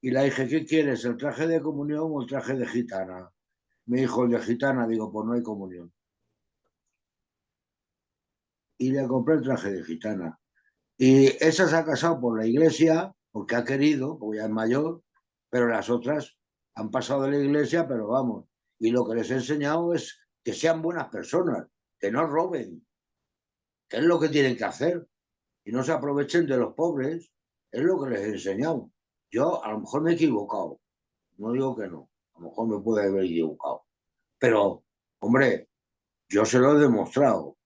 y le dije, ¿qué quieres, el traje de comunión o el traje de gitana? Me dijo, el de gitana. Digo, pues no hay comunión. Y le compré el traje de gitana. Y esa se ha casado por la iglesia, porque ha querido, porque ya es mayor, pero las otras han pasado de la iglesia, pero vamos. Y lo que les he enseñado es que sean buenas personas, que no roben, que es lo que tienen que hacer, y no se aprovechen de los pobres, es lo que les he enseñado. Yo a lo mejor me he equivocado, no digo que no, a lo mejor me puede haber equivocado, pero, hombre, yo se lo he demostrado,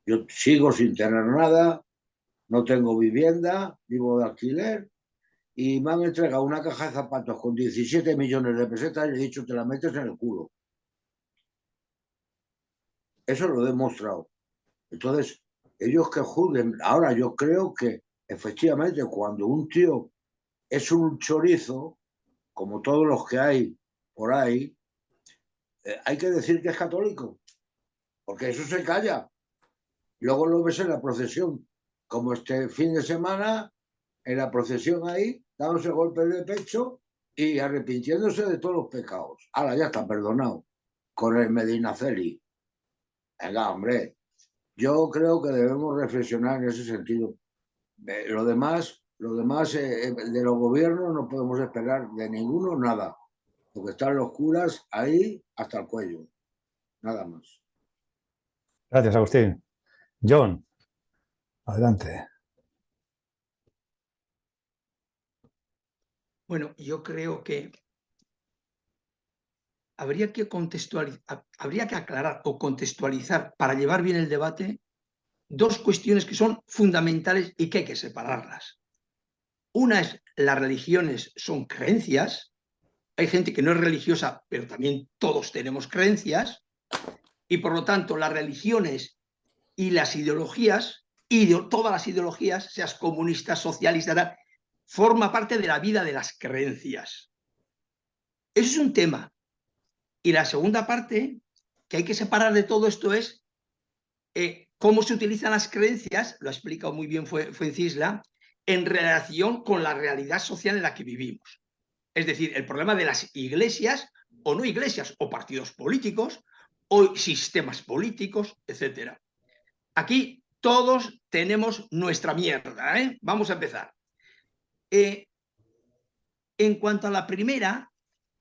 yo sigo sin tener nada, no tengo vivienda, vivo de alquiler, y me han entregado una caja de zapatos con 17 millones de pesetas y he dicho, te la metes en el culo. Eso lo he demostrado. Entonces, ellos que juzguen. Ahora, yo creo que efectivamente cuando un tío es un chorizo, como todos los que hay por ahí, hay que decir que es católico, porque eso se calla. Luego lo ves en la procesión, como este fin de semana, en la procesión ahí, dándose golpes de pecho y arrepintiéndose de todos los pecados. Ahora ya está perdonado con el Medinaceli. Venga, hombre, yo creo que debemos reflexionar en ese sentido. Lo demás de los gobiernos no podemos esperar de ninguno nada, porque están los curas ahí hasta el cuello, nada más. Gracias, Agustín. John, adelante. Bueno, yo creo que habría que aclarar o contextualizar para llevar bien el debate dos cuestiones que son fundamentales y que hay que separarlas. Una es, las religiones son creencias. Hay gente que no es religiosa, pero también todos tenemos creencias. Y por lo tanto, las religiones y las ideologías, todas las ideologías, seas comunistas, socialistas, forma parte de la vida de las creencias. Eso es un tema. Y la segunda parte que hay que separar de todo esto es cómo se utilizan las creencias, lo ha explicado muy bien Fuencisla, en relación con la realidad social en la que vivimos. Es decir, el problema de las iglesias, o no iglesias, o partidos políticos, o sistemas políticos, etc. Aquí todos tenemos nuestra mierda, ¿eh? Vamos a empezar. En cuanto a la primera,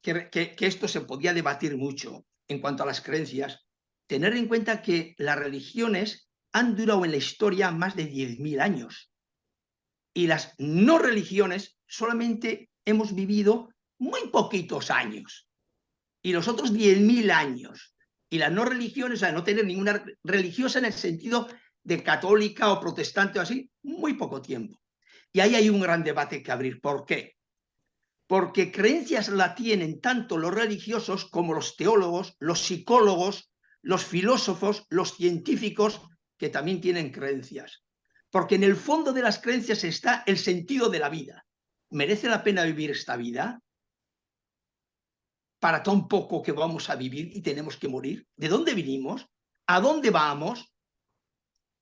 que esto se podía debatir mucho, en cuanto a las creencias, tener en cuenta que las religiones han durado en la historia más de 10.000 años. Y las no religiones solamente hemos vivido muy poquitos años. Y los otros 10.000 años. Y las no religiones, o sea, no tener ninguna religiosa en el sentido de católica o protestante o así, muy poco tiempo. Y ahí hay un gran debate que abrir. ¿Por qué? Porque creencias la tienen tanto los religiosos como los teólogos, los psicólogos, los filósofos, los científicos, que también tienen creencias. Porque en el fondo de las creencias está el sentido de la vida. ¿Merece la pena vivir esta vida? Para tan poco que vamos a vivir y tenemos que morir. ¿De dónde vinimos? ¿A dónde vamos?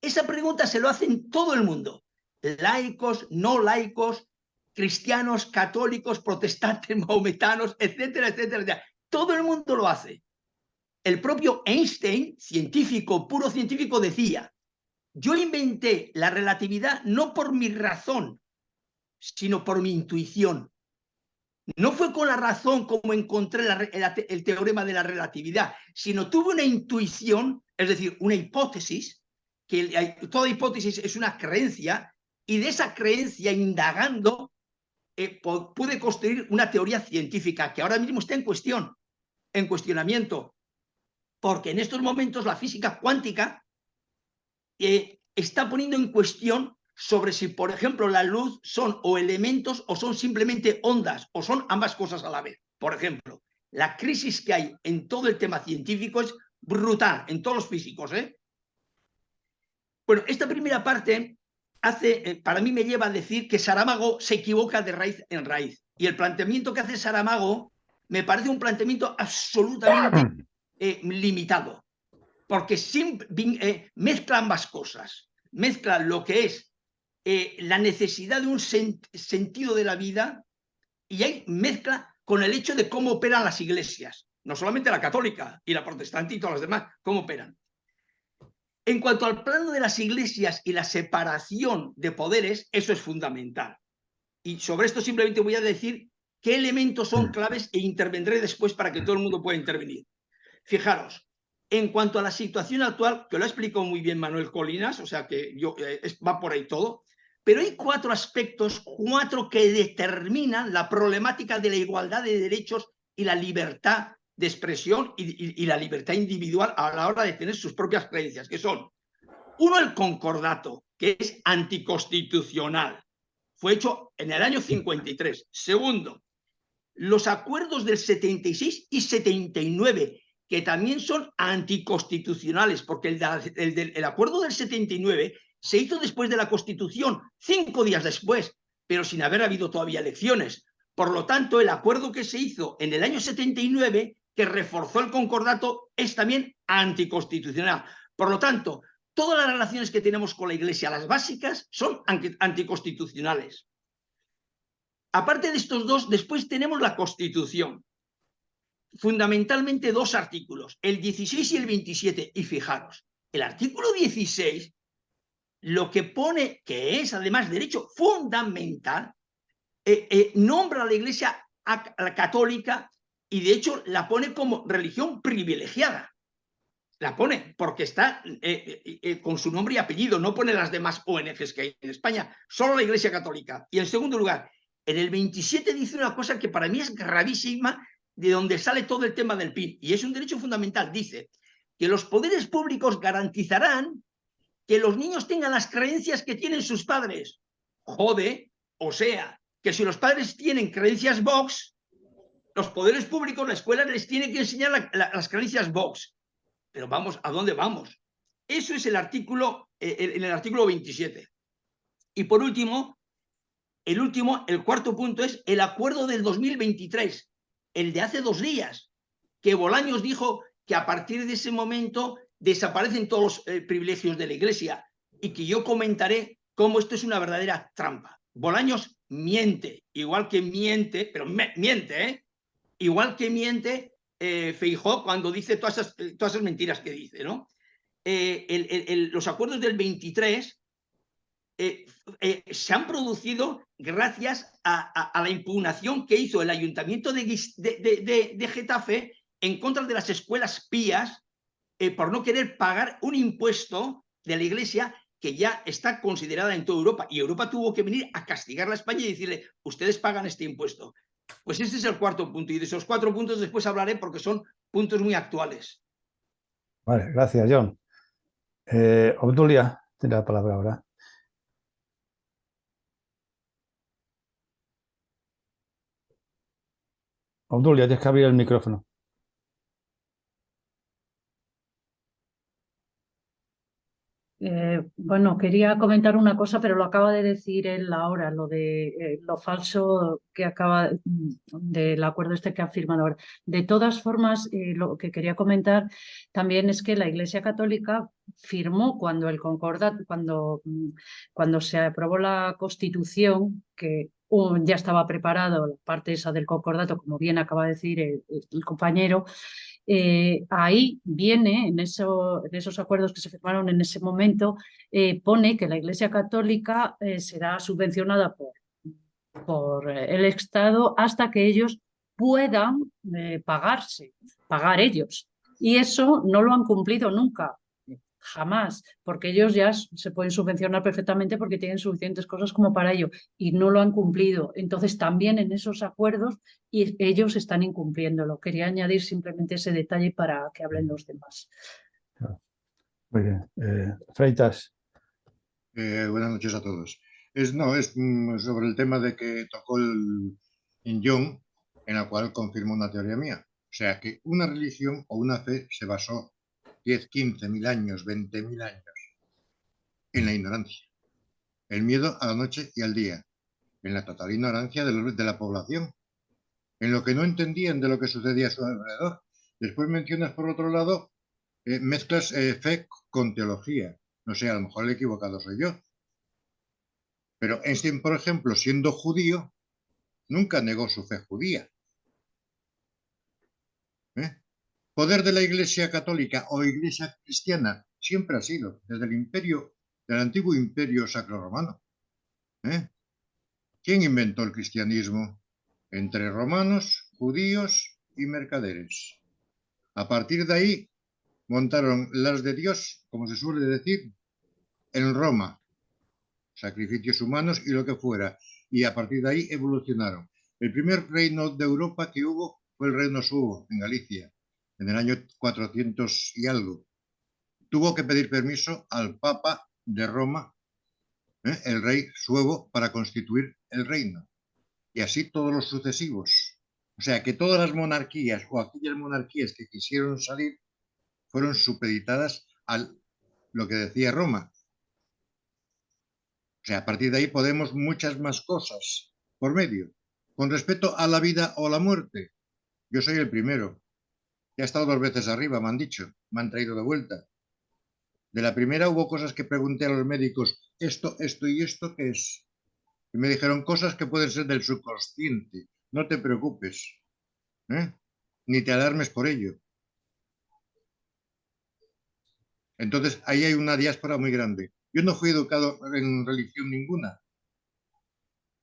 Esa pregunta se lo hacen todo el mundo. Laicos, no laicos, cristianos, católicos, protestantes, mahometanos, etcétera, etcétera, etcétera. Todo el mundo lo hace. El propio Einstein, científico, puro científico, decía: yo inventé la relatividad no por mi razón, sino por mi intuición. No fue con la razón como encontré el teorema de la relatividad, sino tuve una intuición, es decir, una hipótesis, que toda hipótesis es una creencia, y de esa creencia, indagando, pude construir una teoría científica que ahora mismo está en cuestionamiento, porque en estos momentos la física cuántica está poniendo en cuestión sobre si, por ejemplo, la luz son o elementos o son simplemente ondas, o son ambas cosas a la vez. Por ejemplo, la crisis que hay en todo el tema científico es brutal, en todos los físicos, ¿eh? Bueno, esta primera parte para mí me lleva a decir que Saramago se equivoca de raíz en raíz. Y el planteamiento que hace Saramago me parece un planteamiento absolutamente limitado, porque mezcla ambas cosas. Mezcla lo que es la necesidad de un sentido de la vida y hay mezcla con el hecho de cómo operan las iglesias, no solamente la católica y la protestante y todas las demás, cómo operan. En cuanto al plano de las iglesias y la separación de poderes, eso es fundamental. Y sobre esto simplemente voy a decir qué elementos son claves e intervendré después para que todo el mundo pueda intervenir. Fijaros, en cuanto a la situación actual, que lo ha explicado muy bien Manuel Colinas, o sea que va por ahí todo, pero hay 4 aspectos, 4 que determinan la problemática de la igualdad de derechos y la libertad de expresión y la libertad individual a la hora de tener sus propias creencias, que son, uno, el concordato, que es anticonstitucional. Fue hecho en el año 53. Segundo, los acuerdos del 76 y 79, que también son anticonstitucionales, porque el acuerdo del 79 se hizo después de la Constitución, 5 días después, pero sin haber habido todavía elecciones. Por lo tanto, el acuerdo que se hizo en el año 79, que reforzó el concordato, es también anticonstitucional. Por lo tanto, todas las relaciones que tenemos con la Iglesia, las básicas, son anticonstitucionales. Aparte de estos dos, después tenemos la Constitución. Fundamentalmente 2 artículos, el 16 y el 27. Y fijaros, el artículo 16, lo que pone, que es además derecho fundamental, nombra a la Iglesia a la católica y de hecho la pone como religión privilegiada. La pone porque está con su nombre y apellido, no pone las demás ONGs que hay en España, solo la Iglesia Católica. Y en segundo lugar, en el 27 dice una cosa que para mí es gravísima, de donde sale todo el tema del PIN, y es un derecho fundamental. Dice que los poderes públicos garantizarán que los niños tengan las creencias que tienen sus padres. Jode, o sea, que si los padres tienen creencias Vox, los poderes públicos, la escuela les tiene que enseñar las creencias Vox. Pero vamos, ¿a dónde vamos? Eso es el artículo 27. Y por último, el cuarto punto es el acuerdo del 2023, el de hace 2 días, que Bolaños dijo que a partir de ese momento desaparecen todos los privilegios de la Iglesia y que yo comentaré cómo esto es una verdadera trampa. Bolaños miente, igual que miente, pero miente, ¿eh? Igual que miente Feijóo cuando dice todas esas mentiras que dice, ¿no? Los acuerdos del 23 se han producido gracias a la impugnación que hizo el ayuntamiento de Getafe en contra de las escuelas pías por no querer pagar un impuesto de la Iglesia que ya está considerada en toda Europa, y Europa tuvo que venir a castigar a España y decirle, ustedes pagan este impuesto. Pues este es el cuarto punto, y de esos 4 puntos después hablaré porque son puntos muy actuales. Vale, gracias, John. Obdulia tiene la palabra ahora. Obdulia, tienes que abrir el micrófono. Bueno, quería comentar una cosa, pero lo acaba de decir él ahora, lo de lo falso que acaba del acuerdo este que ha firmado ahora. De todas formas, lo que quería comentar también es que la Iglesia Católica firmó cuando el concordato, cuando se aprobó la Constitución, que ya estaba preparado la parte esa del concordato, como bien acaba de decir el compañero. Ahí viene, en esos acuerdos que se firmaron en ese momento, pone que la Iglesia Católica será subvencionada por el Estado hasta que ellos puedan pagar ellos. Y eso no lo han cumplido nunca, jamás, porque ellos ya se pueden subvencionar perfectamente porque tienen suficientes cosas como para ello y no lo han cumplido. Entonces también en esos acuerdos y ellos están incumpliéndolo. Quería añadir simplemente ese detalle para que hablen los demás. Muy bien. Freitas. Buenas noches a todos. Es sobre el tema de que tocó en Jung, en la cual confirmó una teoría mía. O sea, que una religión o una fe se basó 10, 15.000 años, 20.000 años en la ignorancia. el miedo a la noche y al día, en la total ignorancia de la población, en lo que no entendían de lo que sucedía a su alrededor. Después mencionas, por otro lado, mezclas fe con teología. No sé, a lo mejor el equivocado soy yo. Pero Einstein, por ejemplo, siendo judío, nunca negó su fe judía. Poder de la Iglesia católica o Iglesia cristiana siempre ha sido, desde el imperio, del antiguo imperio sacro-romano. ¿Quién inventó el cristianismo? Entre romanos, judíos y mercaderes. A partir de ahí montaron las de Dios, como se suele decir, en Roma. Sacrificios humanos y lo que fuera. Y a partir de ahí evolucionaron. El primer reino de Europa que hubo fue el reino suevo, en Galicia, en el año 400 y algo. Tuvo que pedir permiso al Papa de Roma, el rey suevo, para constituir el reino. Y así todos los sucesivos. O sea que todas las monarquías o aquellas monarquías que quisieron salir fueron supeditadas a lo que decía Roma. O sea, a partir de ahí podemos muchas más cosas por medio. Con respecto a la vida o la muerte, yo soy el primero. Ya he estado 2 veces arriba, me han dicho, me han traído de vuelta. De la primera hubo cosas que pregunté a los médicos, esto y esto, ¿qué es? Y me dijeron cosas que pueden ser del subconsciente. No te preocupes, ni te alarmes por ello. Entonces, ahí hay una diáspora muy grande. Yo no fui educado en religión ninguna.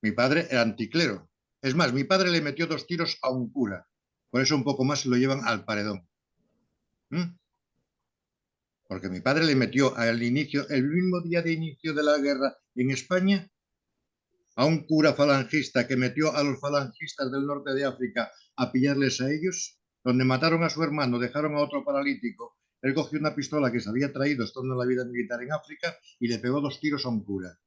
Mi padre era anticlero. Es más, mi padre le metió 2 tiros a un cura. Por eso un poco más se lo llevan al paredón. Porque mi padre le metió al inicio, el mismo día de inicio de la guerra en España, a un cura falangista que metió a los falangistas del norte de África a pillarles a ellos, donde mataron a su hermano, dejaron a otro paralítico. Él cogió una pistola que se había traído estando en la vida militar en África y le pegó 2 tiros a un cura.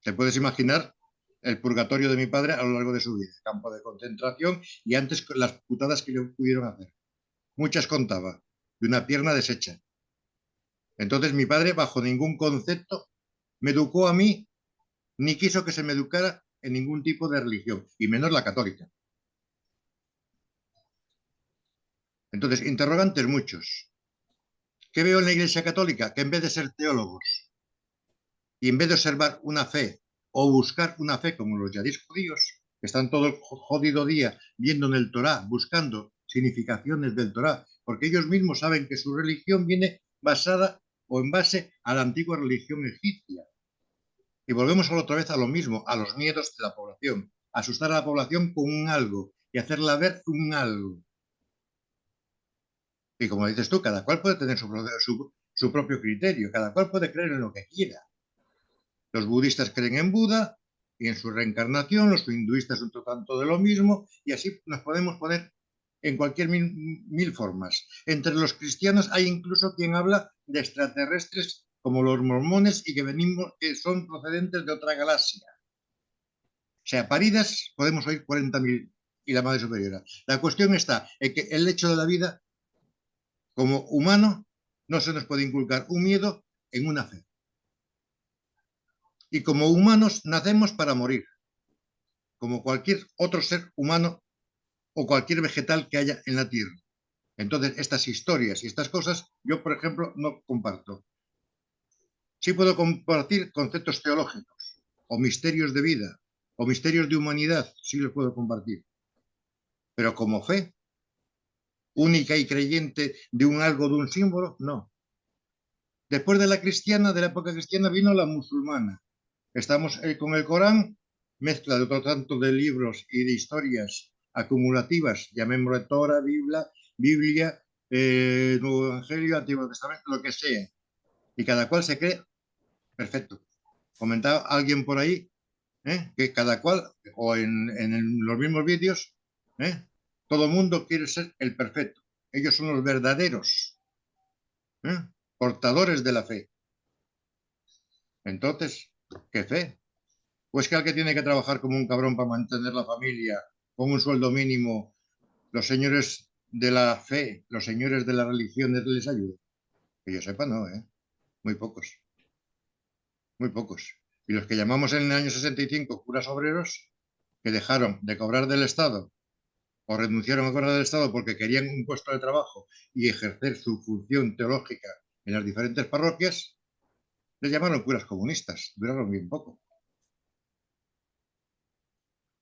Te puedes imaginar el purgatorio de mi padre a lo largo de su vida, campo de concentración y antes las putadas que le pudieron hacer. Muchas contaba, de una pierna deshecha. Entonces mi padre, bajo ningún concepto, me educó a mí, ni quiso que se me educara en ningún tipo de religión, y menos la católica. Entonces, interrogantes muchos. ¿Qué veo en la Iglesia Católica? Que en vez de ser teólogos y en vez de observar una fe o buscar una fe como los yadís judíos, que están todo el jodido día viendo en el Torá, buscando significaciones del Torá, porque ellos mismos saben que su religión viene basada o en base a la antigua religión egipcia. Y volvemos otra vez a lo mismo, a los miedos de la población, asustar a la población con un algo y hacerla ver un algo. Y como dices tú, cada cual puede tener su propio criterio, cada cual puede creer en lo que quiera. Los budistas creen en Buda y en su reencarnación, los hinduistas un tanto de lo mismo, y así nos podemos poner en cualquier mil formas. Entre los cristianos hay incluso quien habla de extraterrestres como los mormones y que son procedentes de otra galaxia. O sea, paridas podemos oír 40.000 y la madre superiora. La cuestión está en que el hecho de la vida, como humano, no se nos puede inculcar un miedo en una fe. Y como humanos nacemos para morir, como cualquier otro ser humano o cualquier vegetal que haya en la Tierra. Entonces, estas historias y estas cosas, yo, por ejemplo, no comparto. Sí puedo compartir conceptos teológicos, o misterios de vida, o misterios de humanidad, sí los puedo compartir. Pero como fe, única y creyente de un algo, de un símbolo, no. Después de la cristiana, de la época cristiana, vino la musulmana. Estamos con el Corán, mezcla de otro tanto de libros y de historias acumulativas, llamémosle Torah, Biblia, Nuevo Evangelio, Antiguo Testamento, lo que sea. Y cada cual se cree perfecto. Comentaba alguien por ahí que cada cual, o en los mismos vídeos, todo el mundo quiere ser el perfecto. Ellos son los verdaderos portadores de la fe. Entonces, ¿qué fe? Pues que alguien tiene que trabajar como un cabrón para mantener la familia con un sueldo mínimo. Los señores de la fe, los señores de las religiones les ayudan. Que yo sepa, no, muy pocos. muy pocos. Y los que llamamos en el año 65 curas obreros, que dejaron de cobrar del Estado o renunciaron a cobrar del Estado porque querían un puesto de trabajo y ejercer su función teológica en las diferentes parroquias, les llamaron curas comunistas, duraron bien poco.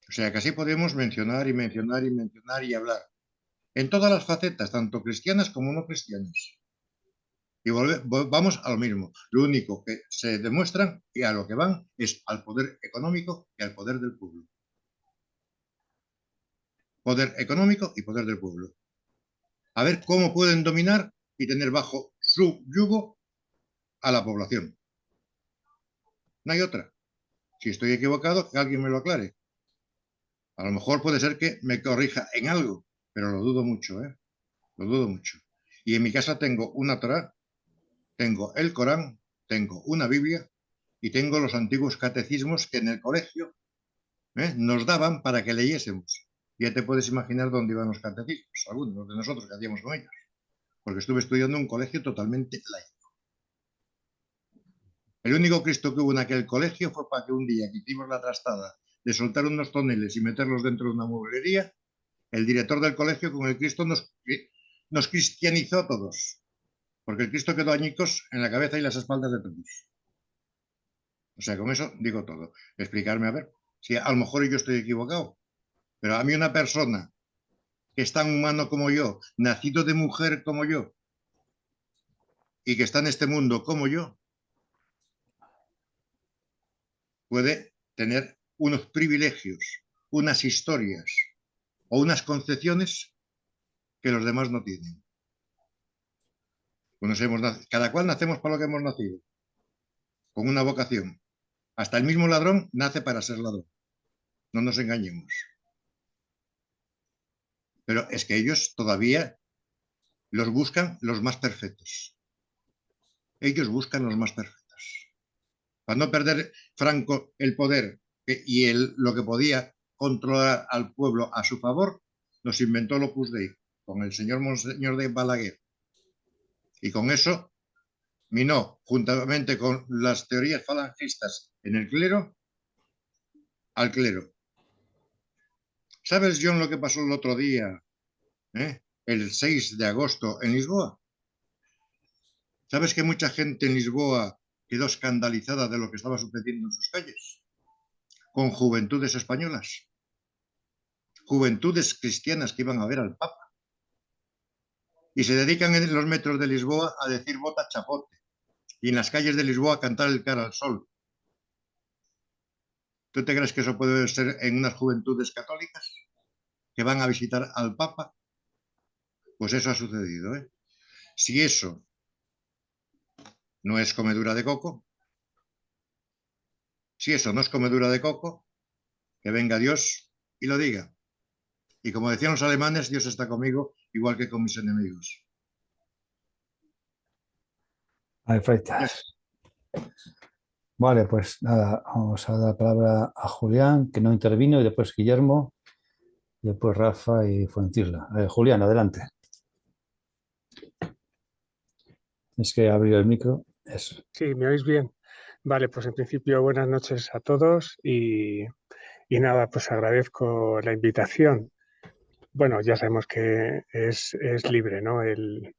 O sea que así podemos mencionar y mencionar y mencionar y hablar en todas las facetas, tanto cristianas como no cristianas. Y vamos a lo mismo. Lo único que se demuestran y a lo que van es al poder económico y al poder del pueblo. Poder económico y poder del pueblo. A ver cómo pueden dominar y tener bajo su yugo a la población. No hay otra. Si estoy equivocado, que alguien me lo aclare. A lo mejor puede ser que me corrija en algo, pero lo dudo mucho, ¿eh? Lo dudo mucho. Y en mi casa tengo una Torá, tengo el Corán, tengo una Biblia y tengo los antiguos catecismos que en el colegio nos daban para que leyésemos. Ya te puedes imaginar dónde iban los catecismos, algunos de nosotros que hacíamos con ellos. Porque estuve estudiando en un colegio totalmente laico. El único Cristo que hubo en aquel colegio fue para que un día que hicimos la trastada de soltar unos toneles y meterlos dentro de una mueblería, el director del colegio con el Cristo nos cristianizó a todos. Porque el Cristo quedó añicos en la cabeza y las espaldas de todos. O sea, con eso digo todo. Explicarme, a ver, si a lo mejor yo estoy equivocado. Pero a mí una persona que es tan humano como yo, nacido de mujer como yo, y que está en este mundo como yo, puede tener unos privilegios, unas historias o unas concepciones que los demás no tienen. Cada cual nacemos para lo que hemos nacido, con una vocación. Hasta el mismo ladrón nace para ser ladrón. No nos engañemos. Pero es que ellos todavía los buscan los más perfectos. Ellos buscan los más perfectos. Para no perder Franco el poder y lo que podía controlar al pueblo a su favor, nos inventó el Opus Dei con el señor Monseñor de Balaguer. Y con eso minó, juntamente con las teorías falangistas en el clero, al clero. ¿Sabes, John, lo que pasó el otro día, el 6 de agosto en Lisboa? ¿Sabes que mucha gente en Lisboa quedó escandalizada de lo que estaba sucediendo en sus calles? Con juventudes españolas. Juventudes cristianas que iban a ver al Papa. Y se dedican en los metros de Lisboa a decir bota chapote. Y en las calles de Lisboa a cantar el cara al sol. ¿Tú te crees que eso puede ser en unas juventudes católicas que van a visitar al Papa? Pues eso ha sucedido, ¿eh? Si eso no es comedura de coco, si eso no es comedura de coco, que venga Dios y lo diga. Y como decían los alemanes, Dios está conmigo igual que con mis enemigos. Perfecto. Vale, pues nada, vamos a dar la palabra a Julián, que no intervino, y después Guillermo, y después Rafa y Fuencisla. Julián, adelante. Es que abrir el micro. Eso. Sí, ¿me oís bien? Vale, pues en principio buenas noches a todos y nada, pues agradezco la invitación. Bueno, ya sabemos que es libre, ¿no? El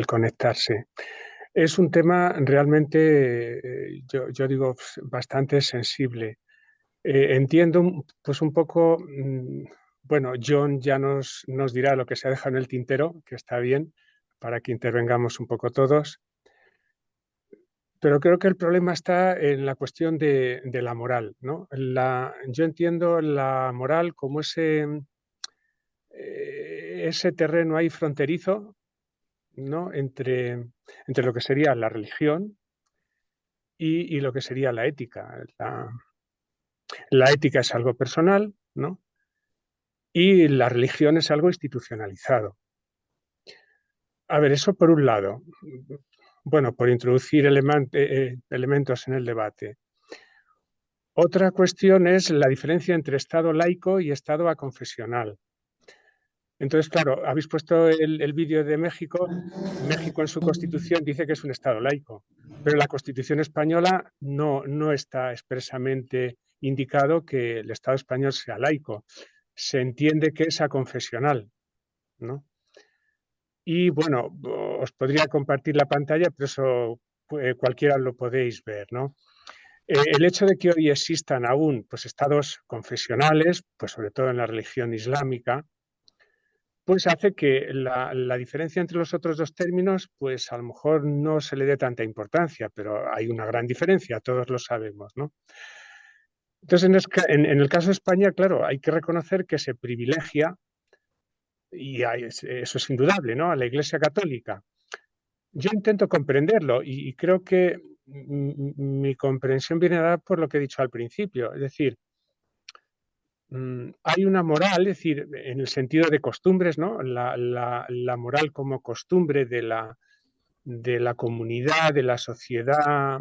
conectarse. Es un tema realmente, yo digo, bastante sensible. Entiendo pues un poco, bueno, John ya nos dirá lo que se ha dejado en el tintero, que está bien, para que intervengamos un poco todos. Pero creo que el problema está en la cuestión de la moral, ¿no? Yo entiendo la moral como ese terreno ahí fronterizo, ¿no? Entre lo que sería la religión y lo que sería la ética. La ética es algo personal, ¿no? Y la religión es algo institucionalizado. A ver, eso por un lado. Bueno, por introducir elementos en el debate. Otra cuestión es la diferencia entre Estado laico y Estado aconfesional. Entonces, claro, habéis puesto el vídeo de México. México en su constitución dice que es un Estado laico, pero en la Constitución española no está expresamente indicado que el Estado español sea laico. Se entiende que es aconfesional, ¿no? Y bueno, os podría compartir la pantalla, pero eso cualquiera lo podéis ver, ¿no? El hecho de que hoy existan aún pues, estados confesionales, pues sobre todo en la religión islámica, pues hace que la diferencia entre los otros dos términos, pues a lo mejor no se le dé tanta importancia, pero hay una gran diferencia, todos lo sabemos, ¿no? Entonces, en el caso de España, claro, hay que reconocer que se privilegia, y eso es indudable, ¿no?, a la Iglesia Católica. Yo intento comprenderlo y creo que mi comprensión viene dada por lo que he dicho al principio, es decir, hay una moral, es decir, en el sentido de costumbres, ¿no? La moral como costumbre de la comunidad, de la sociedad,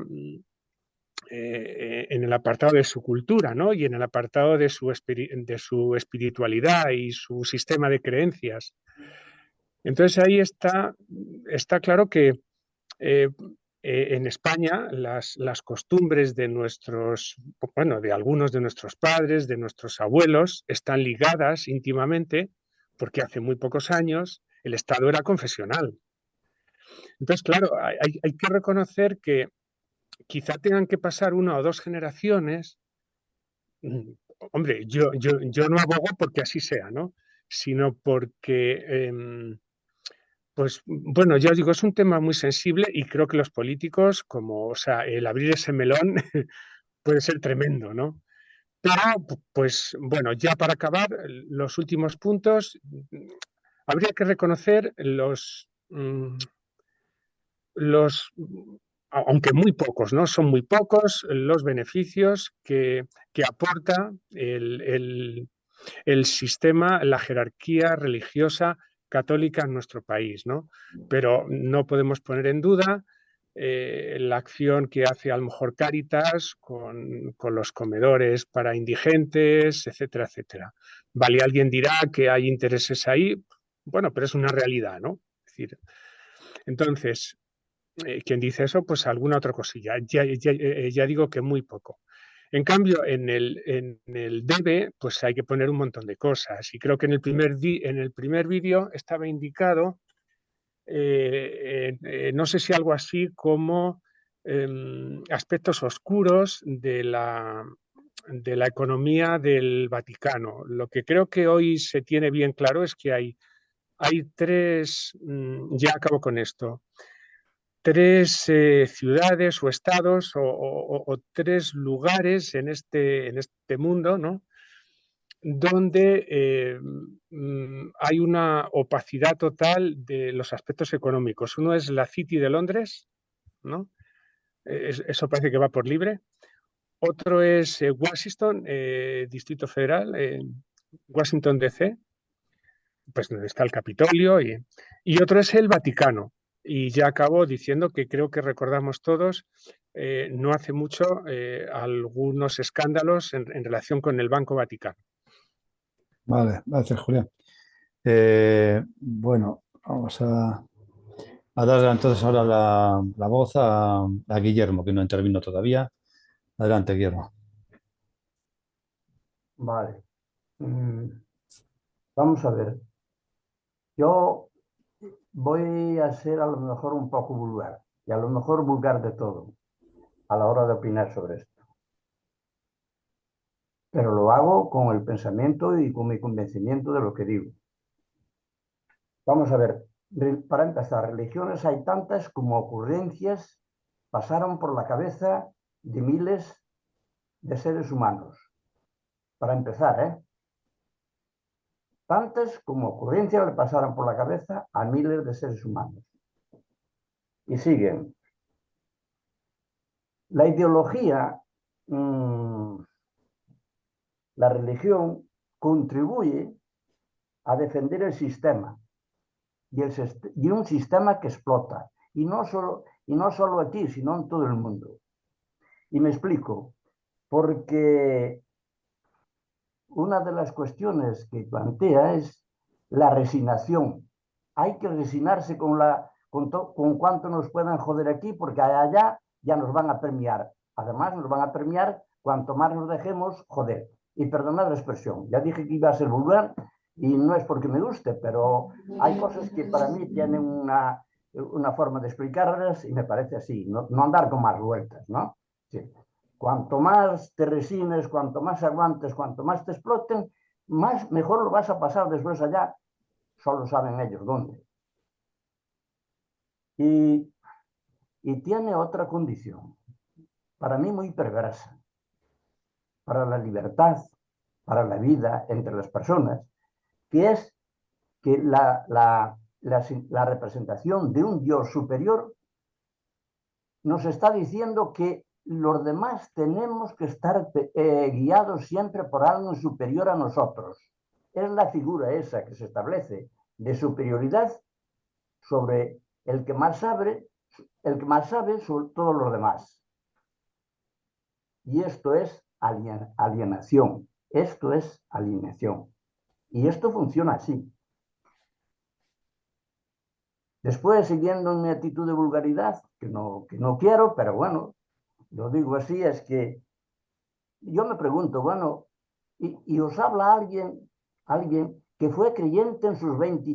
en el apartado de su cultura, ¿no? Y en el apartado de su espiritualidad y su sistema de creencias. Entonces ahí está claro que en España las costumbres de de algunos de nuestros padres, de nuestros abuelos, están ligadas íntimamente porque hace muy pocos años el Estado era confesional. Entonces, claro, hay que reconocer que quizá tengan que pasar 1 o 2 generaciones. Hombre, yo no abogo porque así sea, ¿no? Sino porque pues bueno, ya os digo, es un tema muy sensible y creo que los políticos, o sea, el abrir ese melón puede ser tremendo, ¿no? Pero, pues bueno, ya para acabar, los últimos puntos, habría que reconocer aunque muy pocos, ¿no? Son muy pocos los beneficios que aporta el sistema, la jerarquía religiosa católica en nuestro país, ¿no? Pero no podemos poner en duda la acción que hace a lo mejor Cáritas con los comedores para indigentes, etcétera, etcétera. Vale, alguien dirá que hay intereses ahí, bueno, pero es una realidad, ¿no? Es decir, entonces, quien dice eso, pues alguna otra cosilla. Ya digo que muy poco. En cambio, en el debe, pues hay que poner un montón de cosas. Y creo que en el primer vídeo estaba indicado, no sé si algo así como aspectos oscuros de la economía del Vaticano. Lo que creo que hoy se tiene bien claro es que hay 3, ya acabo con esto, 3 ciudades o estados o 3 lugares en este mundo, ¿no?, donde hay una opacidad total de los aspectos económicos. Uno es la City de Londres, ¿no? Eso parece que va por libre. Otro es Washington, Distrito Federal, Washington DC, pues donde está el Capitolio, y otro es el Vaticano. Y ya acabo diciendo que creo que recordamos todos, no hace mucho, algunos escándalos en relación con el Banco Vaticano. Vale, gracias, Julián. Bueno, vamos a dar entonces ahora la voz a Guillermo, que no intervino todavía. Adelante, Guillermo. Vale. Vamos a ver. Yo voy a ser a lo mejor un poco vulgar, y a lo mejor vulgar de todo, a la hora de opinar sobre esto. Pero lo hago con el pensamiento y con mi convencimiento de lo que digo. Vamos a ver, para empezar, religiones hay tantas como ocurrencias pasaron por la cabeza de miles de seres humanos. Para empezar, tantas como ocurrencias le pasaron por la cabeza a miles de seres humanos. Y siguen. La ideología, la religión, contribuye a defender el sistema y un sistema que explota. Y no solo aquí, sino en todo el mundo. Y me explico. Porque una de las cuestiones que plantea es la resignación. Hay que resignarse con cuánto nos puedan joder aquí, porque allá ya nos van a premiar. Además, nos van a premiar cuanto más nos dejemos joder. Y perdonad la expresión, ya dije que iba a ser vulgar y no es porque me guste, pero hay cosas que para mí tienen una forma de explicarlas y me parece así, no andar con más vueltas, ¿no? Sí. Cuanto más te resignes, cuanto más aguantes, cuanto más te exploten, mejor lo vas a pasar después allá, solo saben ellos dónde. Y tiene otra condición, para mí muy perversa, para la libertad, para la vida entre las personas, que es que la representación de un Dios superior nos está diciendo que los demás tenemos que estar guiados siempre por algo superior a nosotros. Es la figura esa que se establece de superioridad sobre el que más sabe sobre todos los demás. Y esto es alienación. Esto es alienación. Y esto funciona así. Después, siguiendo en mi actitud de vulgaridad, que no quiero, pero bueno, lo digo así, es que yo me pregunto, bueno, y os habla alguien que fue creyente en sus 20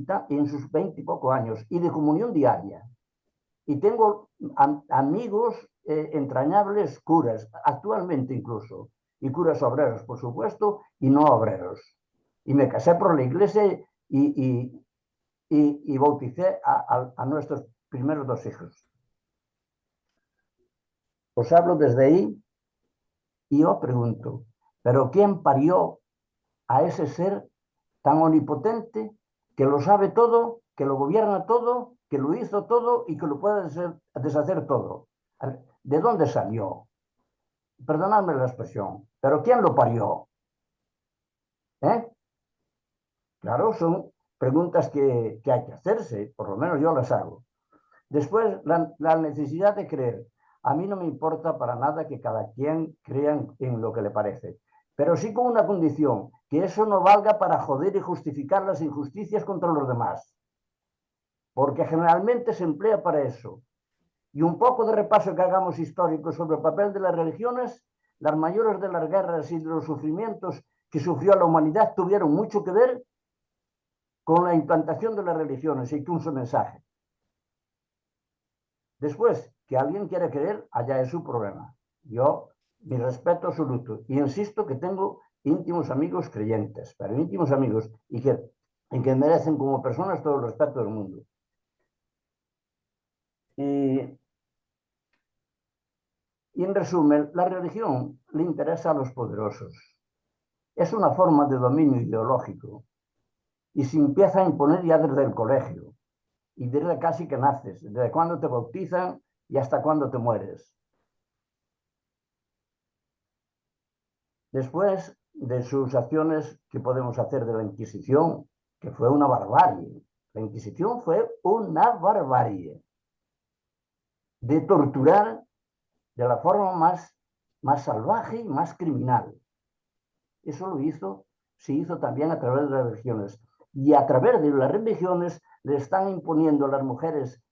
y poco años y de comunión diaria. Y tengo amigos entrañables curas, actualmente incluso, y curas obreros, por supuesto, y no obreros. Y me casé por la iglesia y bauticé a nuestros primeros 2 hijos. Os hablo desde ahí y yo pregunto, ¿pero quién parió a ese ser tan omnipotente que lo sabe todo, que lo gobierna todo, que lo hizo todo y que lo puede deshacer todo? ¿De dónde salió? Perdonadme la expresión, pero ¿quién lo parió? Claro, son preguntas que hay que hacerse, por lo menos yo las hago. Después, la necesidad de creer. A mí no me importa para nada que cada quien crea en lo que le parece, pero sí con una condición, que eso no valga para joder y justificar las injusticias contra los demás, porque generalmente se emplea para eso. Y un poco de repaso que hagamos histórico sobre el papel de las religiones, las mayores de las guerras y de los sufrimientos que sufrió la humanidad tuvieron mucho que ver con la implantación de las religiones y con su mensaje. Después, que alguien quiere creer, allá es su problema. Yo, mi respeto absoluto. Y insisto que tengo íntimos amigos creyentes, pero íntimos amigos, y que merecen como personas todo el respeto del mundo. Y en resumen, la religión le interesa a los poderosos. Es una forma de dominio ideológico y se empieza a imponer ya desde el colegio y desde casi que naces, desde cuando te bautizan y hasta cuando te mueres. Después de sus acciones que podemos hacer de la Inquisición, que fue una barbarie. La Inquisición fue una barbarie de torturar de la forma más salvaje y más criminal. Eso se hizo también a través de las religiones. Y a través de las religiones le están imponiendo a las mujeres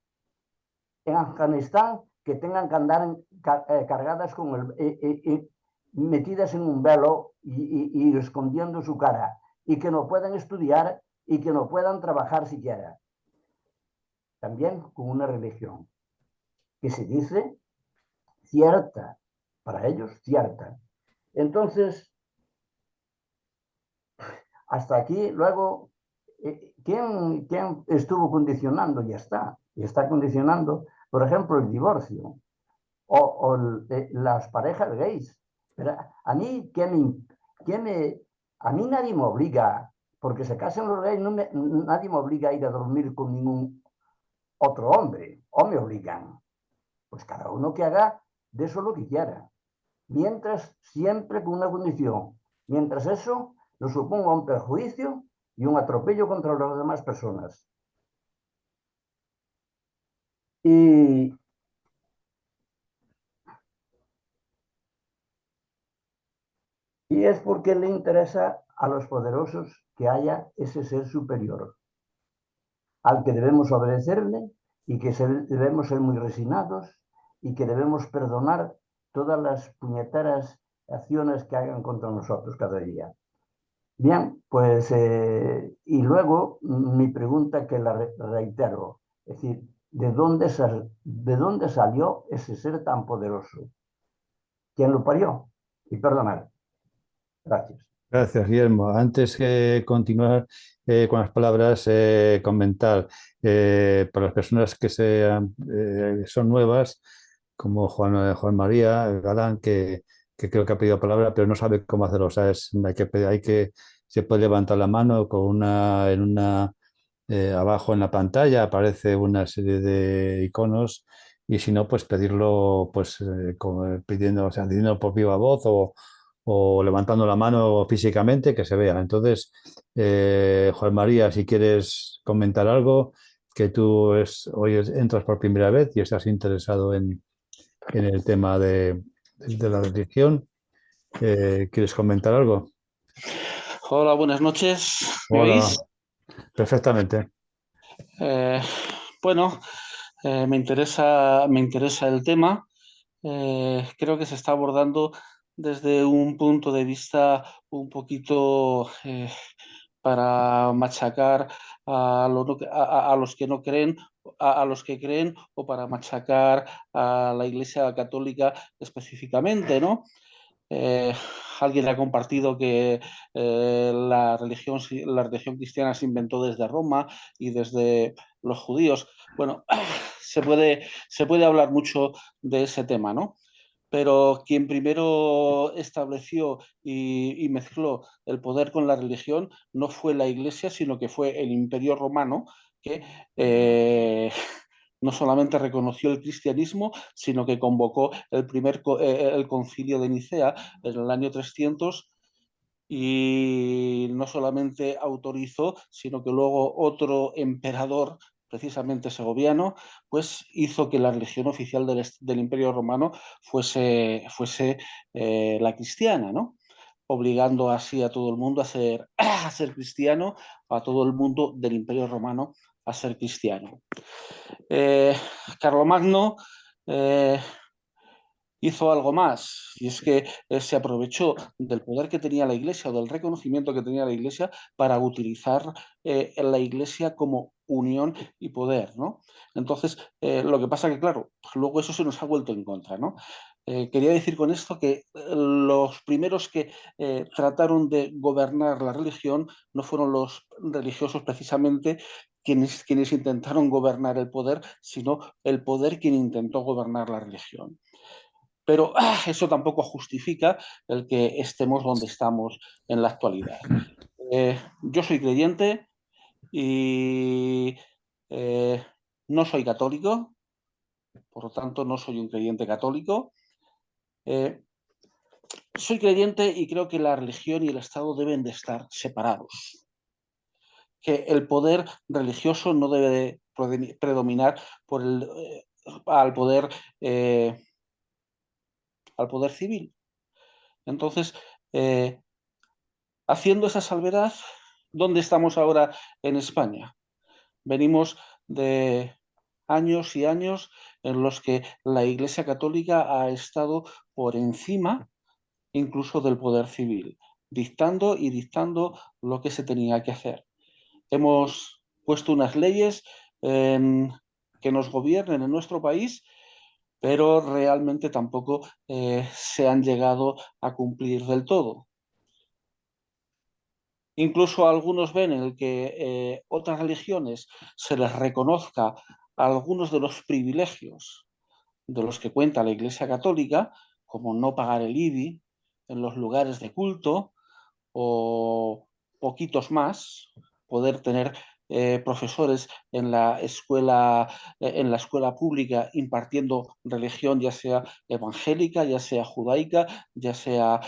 en Afganistán que tengan que andar cargadas metidas en un velo y escondiendo su cara, y que no puedan estudiar y que no puedan trabajar siquiera. También con una religión que se dice cierta, para ellos cierta. Entonces, hasta aquí, luego, ¿quién estuvo condicionando? Ya está condicionando, por ejemplo, el divorcio o las parejas gays. Pero a mí, a mí nadie me obliga, porque se casan los gays, nadie me obliga a ir a dormir con ningún otro hombre, o me obligan. Pues cada uno que haga de eso lo que quiera. Mientras, siempre con una condición. Mientras eso no suponga un perjuicio y un atropello contra las demás personas. Y es porque le interesa a los poderosos que haya ese ser superior, al que debemos obedecerle y que debemos ser muy resignados y que debemos perdonar todas las puñeteras acciones que hagan contra nosotros cada día. Bien, pues, y luego mi pregunta que la reitero, es decir, ¿de dónde salió ese ser tan poderoso? ¿Quién lo parió? Y perdonad. Gracias. Gracias, Guillermo. Antes de continuar con las palabras, comentar para las personas que son nuevas, como Juan María Galán, que creo que ha pedido palabra, pero no sabe cómo hacerlo. O sea, se puede levantar la mano abajo en la pantalla aparece una serie de iconos y si no, pues pedirlo, pues pidiendo, o sea, diciendo por viva voz o levantando la mano físicamente que se vea. Entonces, Juan María, si quieres comentar algo, que hoy entras por primera vez y estás interesado en el tema de la religión, ¿quieres comentar algo? Hola, buenas noches. ¿Me Hola, oís? perfectamente. Eh, bueno, me interesa el tema. Creo que se está abordando desde un punto de vista un poquito para machacar a los que no creen, a los que creen, o para machacar a la Iglesia Católica específicamente, ¿no? Eh, Alguien ha compartido que la religión cristiana se inventó desde Roma y desde los judíos. Bueno, se puede hablar mucho de ese tema, ¿no? Pero quien primero estableció y mezcló el poder con la religión no fue la Iglesia, sino que fue el Imperio Romano, que no solamente reconoció el cristianismo, sino que convocó el concilio de Nicea en el año 300 y no solamente autorizó, sino que luego otro emperador, precisamente segoviano, pues hizo que la religión oficial del Imperio Romano fuese la cristiana, ¿no? Obligando así a todo el mundo a ser cristiano, a todo el mundo del Imperio Romano a ser cristiano. Carlomagno hizo algo más, y es que se aprovechó del poder que tenía la Iglesia o del reconocimiento que tenía la Iglesia para utilizar la Iglesia como unión y poder, ¿no? Entonces, lo que pasa que, claro, pues luego eso se nos ha vuelto en contra, ¿no? Quería decir con esto que los primeros que trataron de gobernar la religión no fueron los religiosos precisamente quienes intentaron gobernar el poder, sino el poder quien intentó gobernar la religión. Pero eso tampoco justifica el que estemos donde estamos en la actualidad. Yo soy creyente y no soy católico, por lo tanto no soy un creyente católico. Soy creyente y creo que la religión y el Estado deben de estar separados, que el poder religioso no debe de predominar al poder civil. Entonces, haciendo esa salvedad, ¿dónde estamos ahora en España? Venimos de años y años en los que la Iglesia Católica ha estado por encima incluso del poder civil, dictando lo que se tenía que hacer. Hemos puesto unas leyes que nos gobiernen en nuestro país, pero realmente tampoco se han llegado a cumplir del todo. Incluso algunos ven en el que otras religiones se les reconozca algunos de los privilegios de los que cuenta la Iglesia Católica, como no pagar el IBI en los lugares de culto o poquitos más, poder tener profesores en la escuela pública impartiendo religión, ya sea evangélica, ya sea judaica, ya sea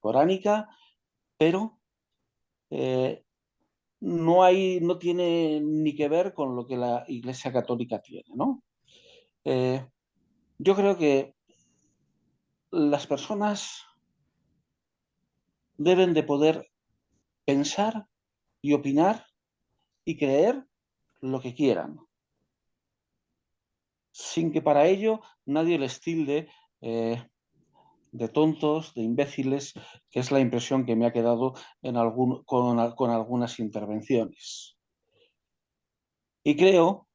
coránica, pero no tiene ni que ver con lo que la Iglesia Católica tiene, ¿no? Yo creo que las personas deben de poder pensar y opinar y creer lo que quieran, sin que para ello nadie les tilde de tontos, de imbéciles, que es la impresión que me ha quedado con algunas intervenciones. Y creo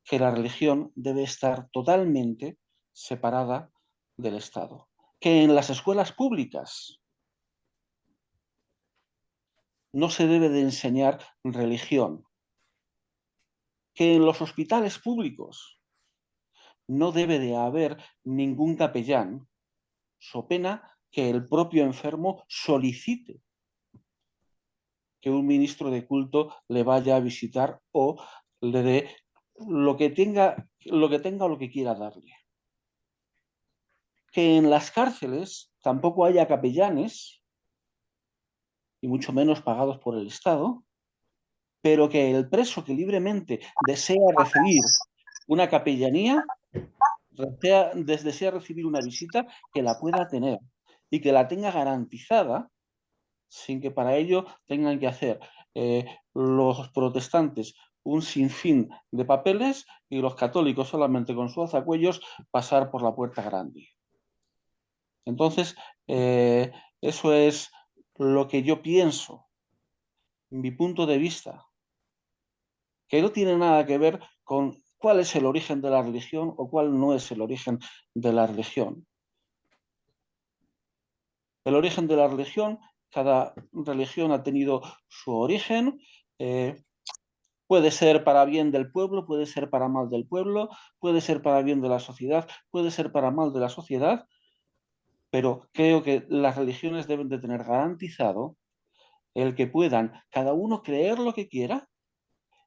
que la religión debe estar totalmente separada del Estado. Que en las escuelas públicas no se debe de enseñar religión. Que en los hospitales públicos no debe de haber ningún capellán, so pena que el propio enfermo solicite que un ministro de culto le vaya a visitar o le dé lo que tenga o lo que quiera darle. Que en las cárceles tampoco haya capellanes, y mucho menos pagados por el Estado, pero que el preso que libremente desea recibir una capellanía, desea recibir una visita, que la pueda tener y que la tenga garantizada, sin que para ello tengan que hacer los protestantes un sinfín de papeles y los católicos solamente con su alzacuellos pasar por la puerta grande. Entonces, eso es lo que yo pienso, mi punto de vista, que no tiene nada que ver con cuál es el origen de la religión o cuál no es el origen de la religión. El origen de la religión, cada religión ha tenido su origen, puede ser para bien del pueblo, puede ser para mal del pueblo, puede ser para bien de la sociedad, puede ser para mal de la sociedad, pero creo que las religiones deben de tener garantizado el que puedan cada uno creer lo que quiera,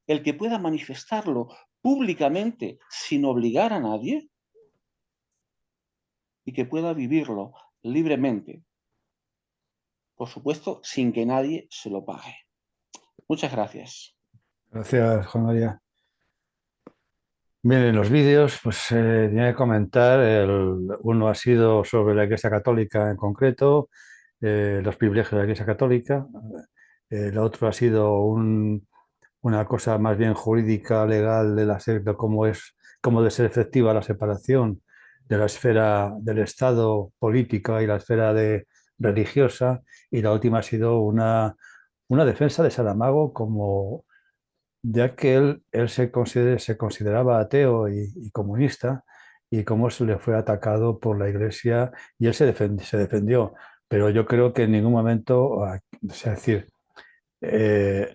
el que pueda manifestarlo públicamente sin obligar a nadie y que pueda vivirlo libremente, por supuesto, sin que nadie se lo pague. Muchas gracias. Gracias, Juan María. Bien, en los vídeos, pues tenía que comentar, uno ha sido sobre la Iglesia Católica en concreto, los privilegios de la Iglesia Católica, el otro ha sido una cosa más bien jurídica, legal de de cómo de ser efectiva la separación de la esfera del Estado política y la esfera religiosa, y la última ha sido una defensa de Saramago como ya que él se consideraba ateo y comunista, y cómo se le fue atacado por la Iglesia, y él se defendió, pero yo creo que en ningún momento, es decir,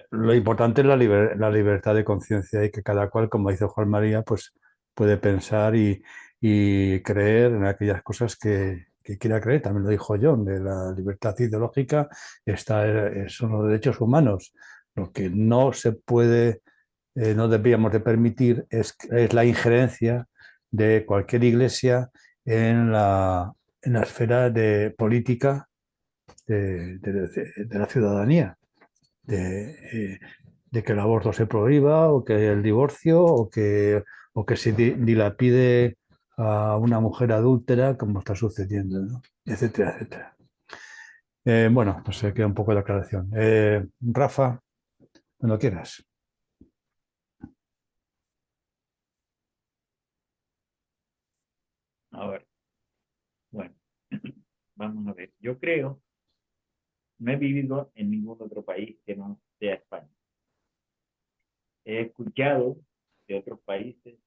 lo importante es la libertad de conciencia, y que cada cual, como dice Juan María, pues puede pensar y creer en aquellas cosas que quiera creer. También lo dijo John, de la libertad ideológica son los derechos humanos. Lo que no se puede, no deberíamos de permitir es la injerencia de cualquier iglesia en la esfera de política de la ciudadanía. De, de que el aborto se prohíba, o que el divorcio, o que se dilapide a una mujer adúltera, como está sucediendo, ¿no? Etcétera, etcétera. Bueno, pues se queda un poco de aclaración. Rafa, cuando quieras. Ahora, bueno, vamos a ver. Yo creo, no he vivido en ningún otro país que no sea España. He escuchado de otros países,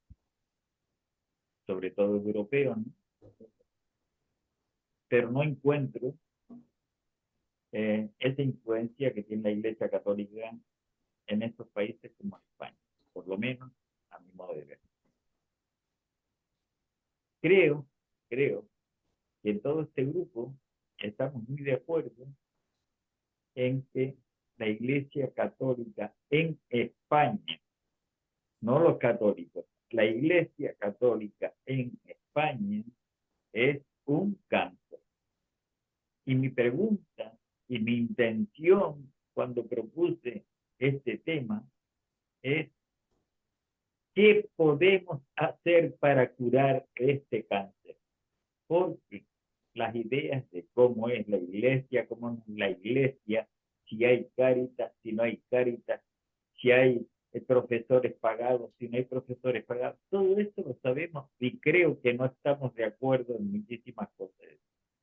sobre todo europeos, ¿no? Pero no encuentro esa influencia que tiene la Iglesia Católica en estos países como España, por lo menos a mi modo de ver. Creo que en todo este grupo estamos muy de acuerdo en que la Iglesia Católica en España, no los católicos, la Iglesia Católica en España es un cáncer. Y mi pregunta y mi intención cuando propuse este tema es: ¿qué podemos hacer para curar este cáncer? Porque las ideas de cómo es la iglesia, cómo no es la iglesia, si hay Cáritas, si no hay Cáritas, si hay profesores pagados, si no hay profesores pagados. Todo esto lo sabemos y creo que no estamos de acuerdo en muchísimas cosas.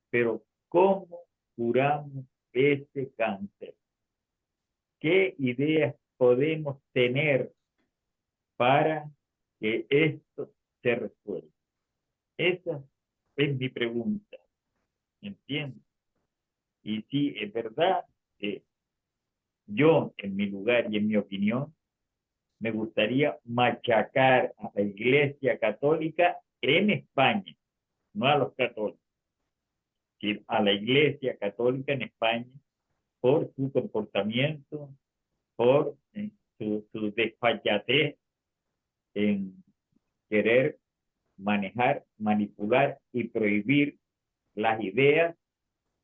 Pero ¿cómo curamos este cáncer? ¿Qué ideas podemos tener para que esto se resuelva? Esa es mi pregunta, ¿entiendes? Y sí, es verdad que yo, en mi lugar y en mi opinión, me gustaría machacar a la Iglesia Católica en España, no a los católicos, sino a la Iglesia Católica en España por su comportamiento, por su desfachatez en querer manejar, manipular y prohibir las ideas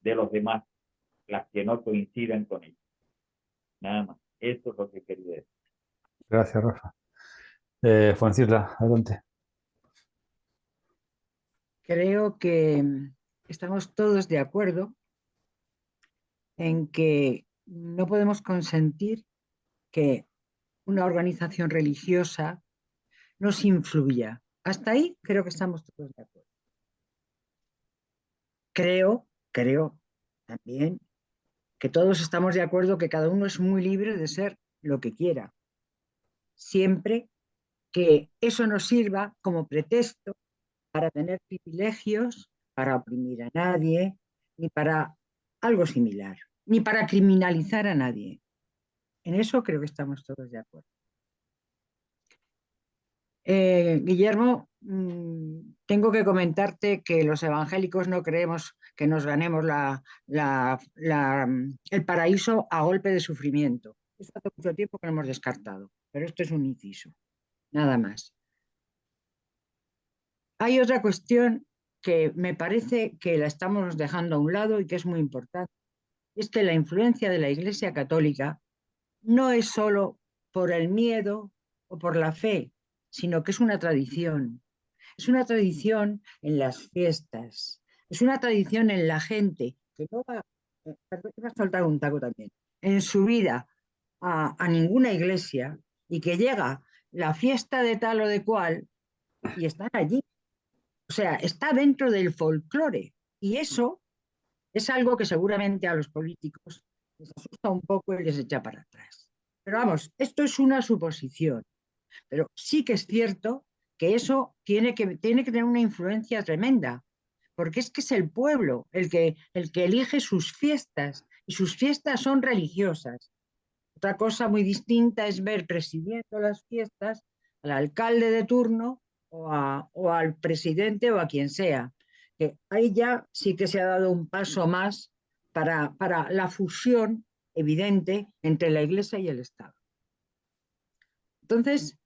de los demás, las que no coincidan con ellos. Nada más. Eso es lo que quería decir. Gracias, Rafa. Francisla, adelante. Creo que estamos todos de acuerdo en que no podemos consentir que una organización religiosa nos influya. Hasta ahí creo que estamos todos de acuerdo. Creo también que todos estamos de acuerdo que cada uno es muy libre de ser lo que quiera, siempre que eso no sirva como pretexto para tener privilegios, para oprimir a nadie, ni para algo similar, ni para criminalizar a nadie. En eso creo que estamos todos de acuerdo. Guillermo, tengo que comentarte que los evangélicos no creemos que nos ganemos el paraíso a golpe de sufrimiento. Eso hace mucho tiempo que lo hemos descartado, pero esto es un inciso, nada más. Hay otra cuestión que me parece que la estamos dejando a un lado y que es muy importante. Es que la influencia de la Iglesia Católica no es solo por el miedo o por la fe, sino que es una tradición. Es una tradición en las fiestas, es una tradición en la gente que no va, perdón, que va a soltar un taco también, en su vida a ninguna iglesia y que llega la fiesta de tal o de cual y están allí. O sea, está dentro del folclore y eso es algo que seguramente a los políticos les asusta un poco y les echa para atrás. Pero vamos, esto es una suposición. Pero sí que es cierto que eso tiene que tener una influencia tremenda, porque es que es el pueblo el que elige sus fiestas, y sus fiestas son religiosas. Otra cosa muy distinta es ver presidiendo las fiestas al alcalde de turno o al presidente o a quien sea. Que ahí ya sí que se ha dado un paso más para la fusión evidente entre la Iglesia y el Estado. Entonces,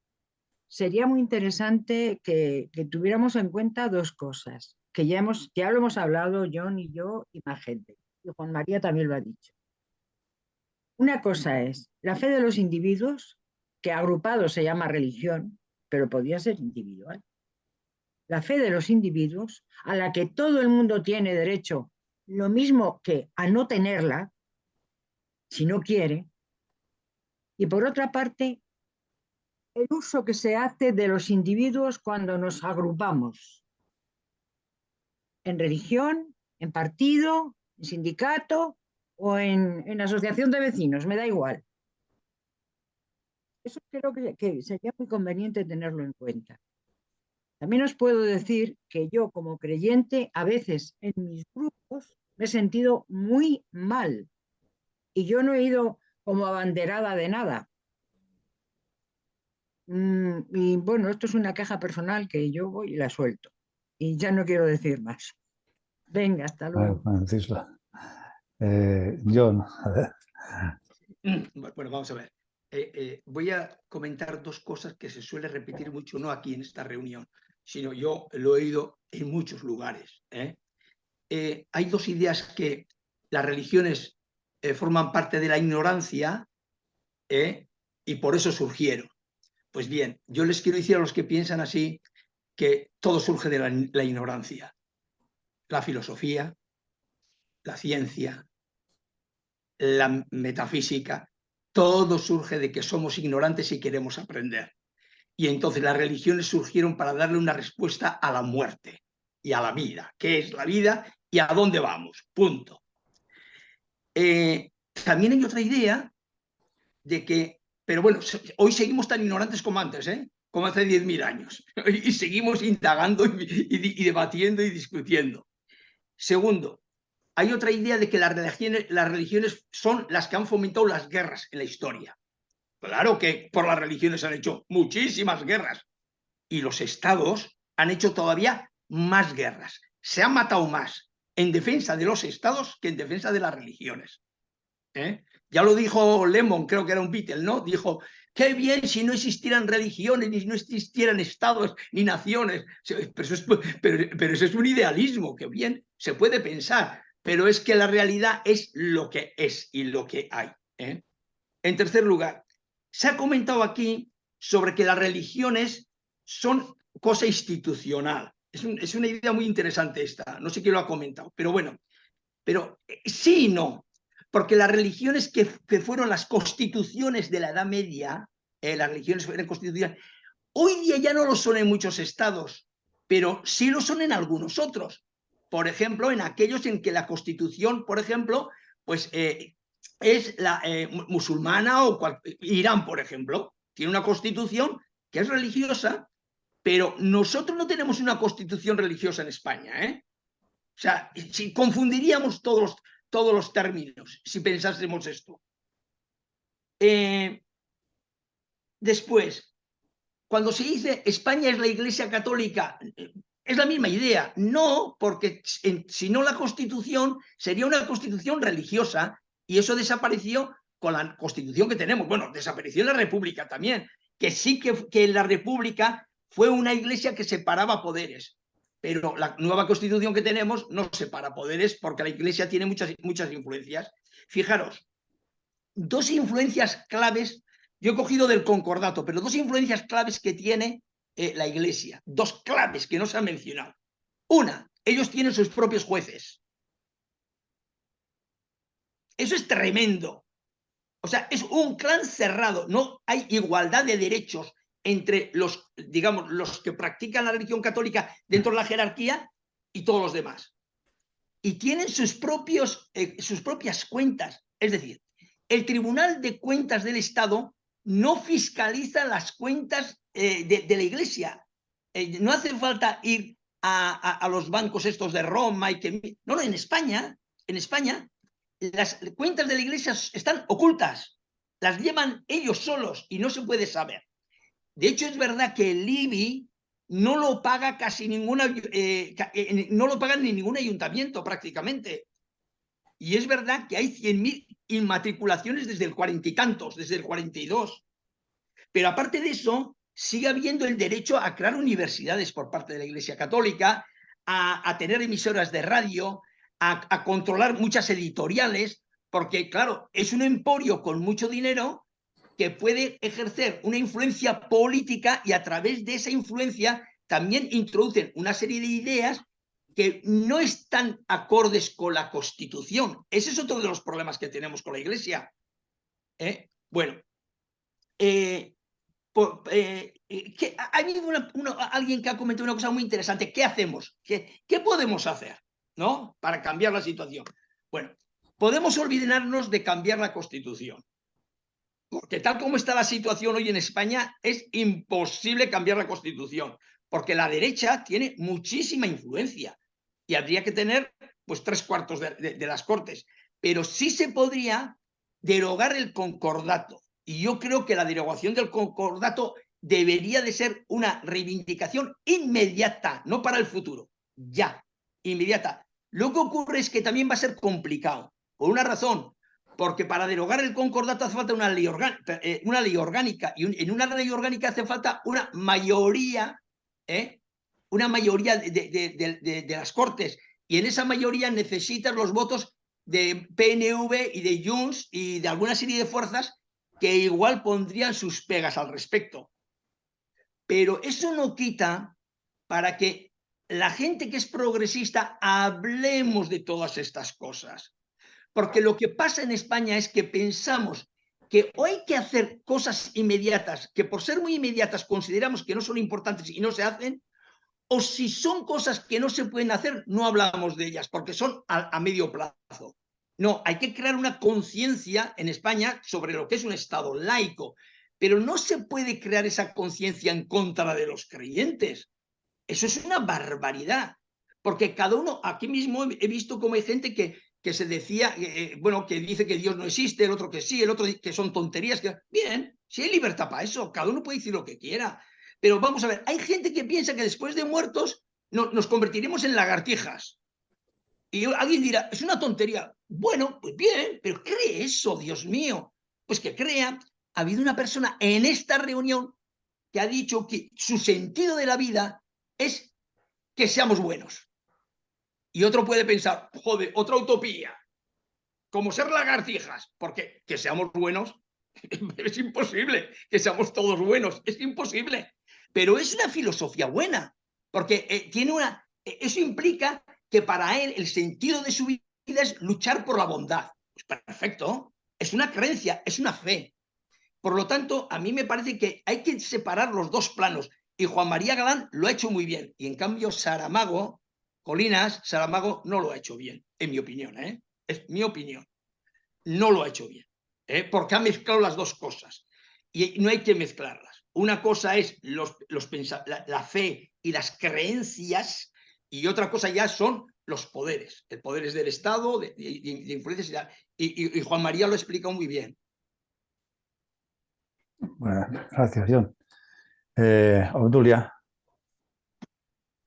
sería muy interesante que tuviéramos en cuenta dos cosas, que ya lo hemos hablado John y yo y más gente, y Juan María también lo ha dicho. Una cosa es la fe de los individuos, que agrupado se llama religión, pero podría ser individual. La fe de los individuos, a la que todo el mundo tiene derecho, lo mismo que a no tenerla, si no quiere. Y por otra parte, el uso que se hace de los individuos cuando nos agrupamos. En religión, en partido, en sindicato o en asociación de vecinos, me da igual. Eso creo que sería muy conveniente tenerlo en cuenta. También os puedo decir que yo como creyente a veces en mis grupos me he sentido muy mal y yo no he ido como abanderada de nada. Y bueno, esto es una queja personal que yo voy y la suelto. Y ya no quiero decir más. Venga, hasta luego. John, a ver. Bueno, vamos a ver. Voy a comentar dos cosas que se suele repetir mucho, no aquí en esta reunión, sino yo lo he oído en muchos lugares. Hay dos ideas que las religiones forman parte de la ignorancia y por eso surgieron. Pues bien, yo les quiero decir a los que piensan así que todo surge de la ignorancia. la filosofía, la ciencia, la metafísica, todo surge de que somos ignorantes y queremos aprender. Y entonces las religiones surgieron para darle una respuesta a la muerte y a la vida. ¿Qué es la vida y a dónde vamos? Punto. También hay otra idea de que, pero bueno, hoy seguimos tan ignorantes como antes, como hace 10.000 años, y seguimos indagando y debatiendo y discutiendo. Segundo, hay otra idea de que las religiones son las que han fomentado las guerras en la historia. Claro que por las religiones han hecho muchísimas guerras y los estados han hecho todavía más guerras. Se han matado más en defensa de los estados que en defensa de las religiones. Ya lo dijo Lemon, creo que era un Beatle, ¿no? Dijo, qué bien si no existieran religiones, ni no existieran estados, ni naciones. Pero eso es un idealismo, que bien se puede pensar, pero es que la realidad es lo que es y lo que hay. En tercer lugar, se ha comentado aquí sobre que las religiones son cosa institucional. Es una idea muy interesante esta, no sé quién lo ha comentado, pero bueno, pero sí y no, porque las religiones que fueron las constituciones de la Edad Media, las religiones fueron constituciones, hoy día ya no lo son en muchos estados, pero sí lo son en algunos otros. Por ejemplo, en aquellos en que la constitución, por ejemplo, pues es la musulmana o Irán, por ejemplo, tiene una constitución que es religiosa, pero nosotros no tenemos una constitución religiosa en España, O sea, si confundiríamos todos los términos si pensásemos esto. Después, cuando se dice España es la Iglesia Católica, es la misma idea. No, porque si no la Constitución sería una Constitución religiosa y eso desapareció con la Constitución que tenemos. Bueno, desapareció en la República también, que sí que en la República fue una iglesia que separaba poderes. Pero la nueva Constitución que tenemos no separa poderes porque la iglesia tiene muchas influencias. Fijaros, dos influencias claves, yo he cogido del concordato, pero dos influencias claves que tiene la iglesia, dos claves que no se han mencionado. Una, ellos tienen sus propios jueces. Eso es tremendo. O sea, es un clan cerrado, no hay igualdad de derechos entre los, digamos, los que practican la religión católica dentro de la jerarquía y todos los demás. Y tienen sus propias cuentas. Es decir, el Tribunal de Cuentas del Estado no fiscaliza las cuentas de la Iglesia. No hace falta ir a los bancos estos de Roma y que... No, en España las cuentas de la Iglesia están ocultas. Las llevan ellos solos y no se puede saber. De hecho, es verdad que el IBI no lo paga casi ninguna... no lo paga ni ningún ayuntamiento prácticamente. Y es verdad que hay 100.000 inmatriculaciones desde el 40 y tantos, desde el 42. Pero aparte de eso, sigue habiendo el derecho a crear universidades por parte de la Iglesia Católica, a tener emisoras de radio, a controlar muchas editoriales, porque claro, es un emporio con mucho dinero que puede ejercer una influencia política y a través de esa influencia también introducen una serie de ideas que no están acordes con la Constitución. Ese es otro de los problemas que tenemos con la Iglesia. Bueno, hay alguien que ha comentado una cosa muy interesante. ¿Qué hacemos? ¿Qué podemos hacer, ¿no? Para cambiar la situación. Bueno, podemos olvidarnos de cambiar la Constitución. Porque tal como está la situación hoy en España, es imposible cambiar la Constitución. Porque la derecha tiene muchísima influencia. Y habría que tener pues 3/4 de las Cortes. Pero sí se podría derogar el concordato. Y yo creo que la derogación del concordato debería de ser una reivindicación inmediata, no para el futuro, ya, inmediata. Lo que ocurre es que también va a ser complicado, por una razón, porque para derogar el concordato hace falta una ley orgánica, y en una ley orgánica hace falta una mayoría, de las Cortes, y en esa mayoría necesitas los votos de PNV y de Junts y de alguna serie de fuerzas que igual pondrían sus pegas al respecto. Pero eso no quita para que la gente que es progresista, hablemos de todas estas cosas. Porque lo que pasa en España es que pensamos que o hay que hacer cosas inmediatas, que por ser muy inmediatas consideramos que no son importantes y no se hacen, o si son cosas que no se pueden hacer, no hablamos de ellas, porque son a medio plazo. No, hay que crear una conciencia en España sobre lo que es un Estado laico, pero no se puede crear esa conciencia en contra de los creyentes. Eso es una barbaridad, porque cada uno, aquí mismo he visto como hay gente que se decía, bueno, que dice que Dios no existe, el otro que sí, el otro que son tonterías. Bien, si hay libertad para eso, cada uno puede decir lo que quiera. Pero vamos a ver, hay gente que piensa que después de muertos nos convertiremos en lagartijas. Y alguien dirá, es una tontería. Bueno, pues bien, pero cree eso, Dios mío. Pues que crea. Ha habido una persona en esta reunión que ha dicho que su sentido de la vida es que seamos buenos. Y otro puede pensar, joder, otra utopía, como ser lagartijas, porque que seamos buenos es imposible, que seamos todos buenos, es imposible. Pero es una filosofía buena, porque eso implica que para él el sentido de su vida es luchar por la bondad. Pues perfecto, es una creencia, es una fe. Por lo tanto, a mí me parece que hay que separar los dos planos. Y Juan María Galán lo ha hecho muy bien. Y en cambio, Saramago, Saramago no lo ha hecho bien, en mi opinión. Es mi opinión. No lo ha hecho bien, porque ha mezclado las dos cosas. Y no hay que mezclarlas. Una cosa es la fe y las creencias, y otra cosa ya son los poderes. El poder es del Estado, de influencias. Y Juan María lo ha explicado muy bien. Bueno, gracias, John. Obdulia.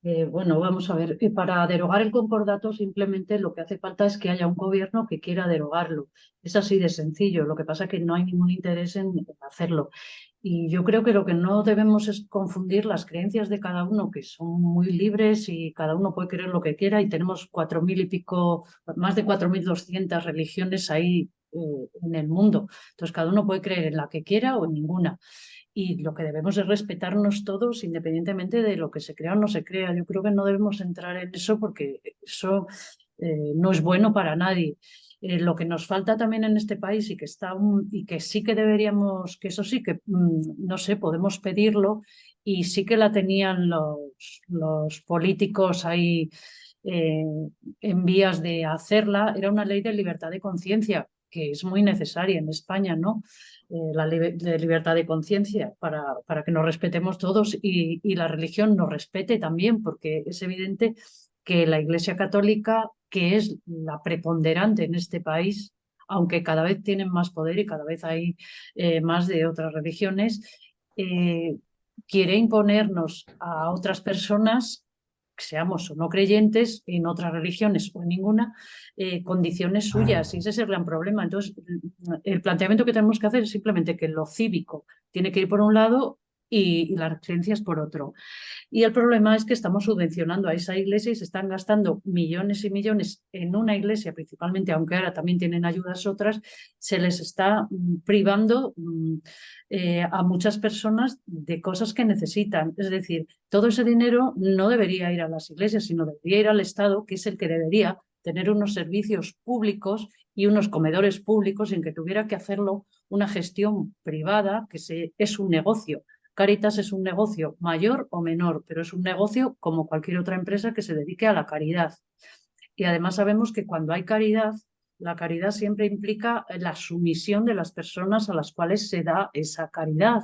Bueno, vamos a ver, para derogar el concordato simplemente lo que hace falta es que haya un gobierno que quiera derogarlo. Es así de sencillo, lo que pasa es que no hay ningún interés en hacerlo. Y yo creo que lo que no debemos es confundir las creencias de cada uno, que son muy libres y cada uno puede creer lo que quiera, y tenemos 4.000 y pico, más de 4.200 religiones ahí en el mundo. Entonces cada uno puede creer en la que quiera o en ninguna. Y lo que debemos es respetarnos todos independientemente de lo que se crea o no se crea. Yo creo que no debemos entrar en eso porque eso no es bueno para nadie. Lo que nos falta también en este país y que sí que deberíamos, que eso sí que, no sé, podemos pedirlo y sí que la tenían los políticos ahí en vías de hacerla, era una ley de libertad de conciencia, que es muy necesaria en España, ¿no? La ley de libertad de conciencia para que nos respetemos todos y la religión nos respete también, porque es evidente que la Iglesia Católica, que es la preponderante en este país, aunque cada vez tienen más poder y cada vez hay más de otras religiones, quiere imponernos a otras personas, seamos o no creyentes, en otras religiones o en ninguna, condiciones suyas, y ese es el gran problema. Entonces, el planteamiento que tenemos que hacer es simplemente que lo cívico tiene que ir por un lado y las creencias por otro. Y el problema es que estamos subvencionando a esa iglesia y se están gastando millones y millones en una iglesia, principalmente, aunque ahora también tienen ayudas otras, se les está privando a muchas personas de cosas que necesitan. Es decir, todo ese dinero no debería ir a las iglesias, sino debería ir al Estado, que es el que debería tener unos servicios públicos y unos comedores públicos en que tuviera que hacerlo una gestión privada, que es un negocio. Cáritas es un negocio mayor o menor, pero es un negocio como cualquier otra empresa que se dedique a la caridad. Y además sabemos que cuando hay caridad, la caridad siempre implica la sumisión de las personas a las cuales se da esa caridad.